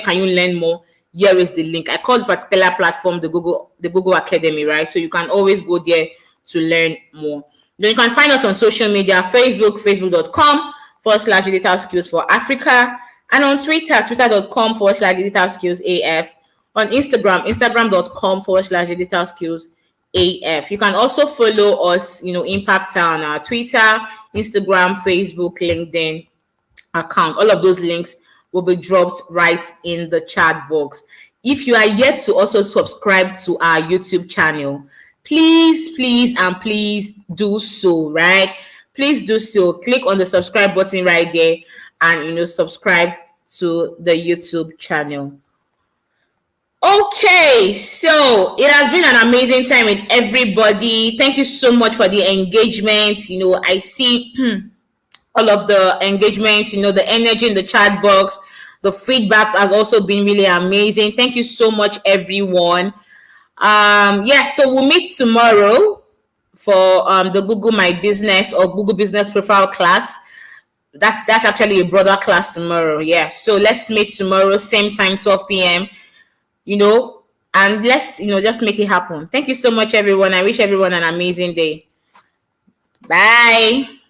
can you learn more? Here is the link. I call this particular platform the Google Academy, right? So you can always go there to learn more. Then you can find us on social media, facebook.com/digital skills for Africa, and on Twitter, twitter.com/digital skills AF. on Instagram, instagram.com/digital skills AF. You can also follow us, Impact on our Twitter, Instagram, Facebook, LinkedIn account. All of those links will be dropped right in the chat box. If you are yet to also subscribe to our YouTube channel, please do so, right? Please do so. Click on the subscribe button right there and subscribe to the YouTube channel. Okay, so it has been an amazing time with everybody. Thank you so much for the engagement. I see all of the engagement, the energy in the chat box, the feedbacks has also been really amazing. Thank you so much, everyone. Yes, so we'll meet tomorrow for the Google My Business or Google Business Profile class. That's actually a broader class tomorrow. Yeah, so let's meet tomorrow, same time, 12 p.m. And let's just make it happen. Thank you so much, everyone. I wish everyone an amazing day. Bye.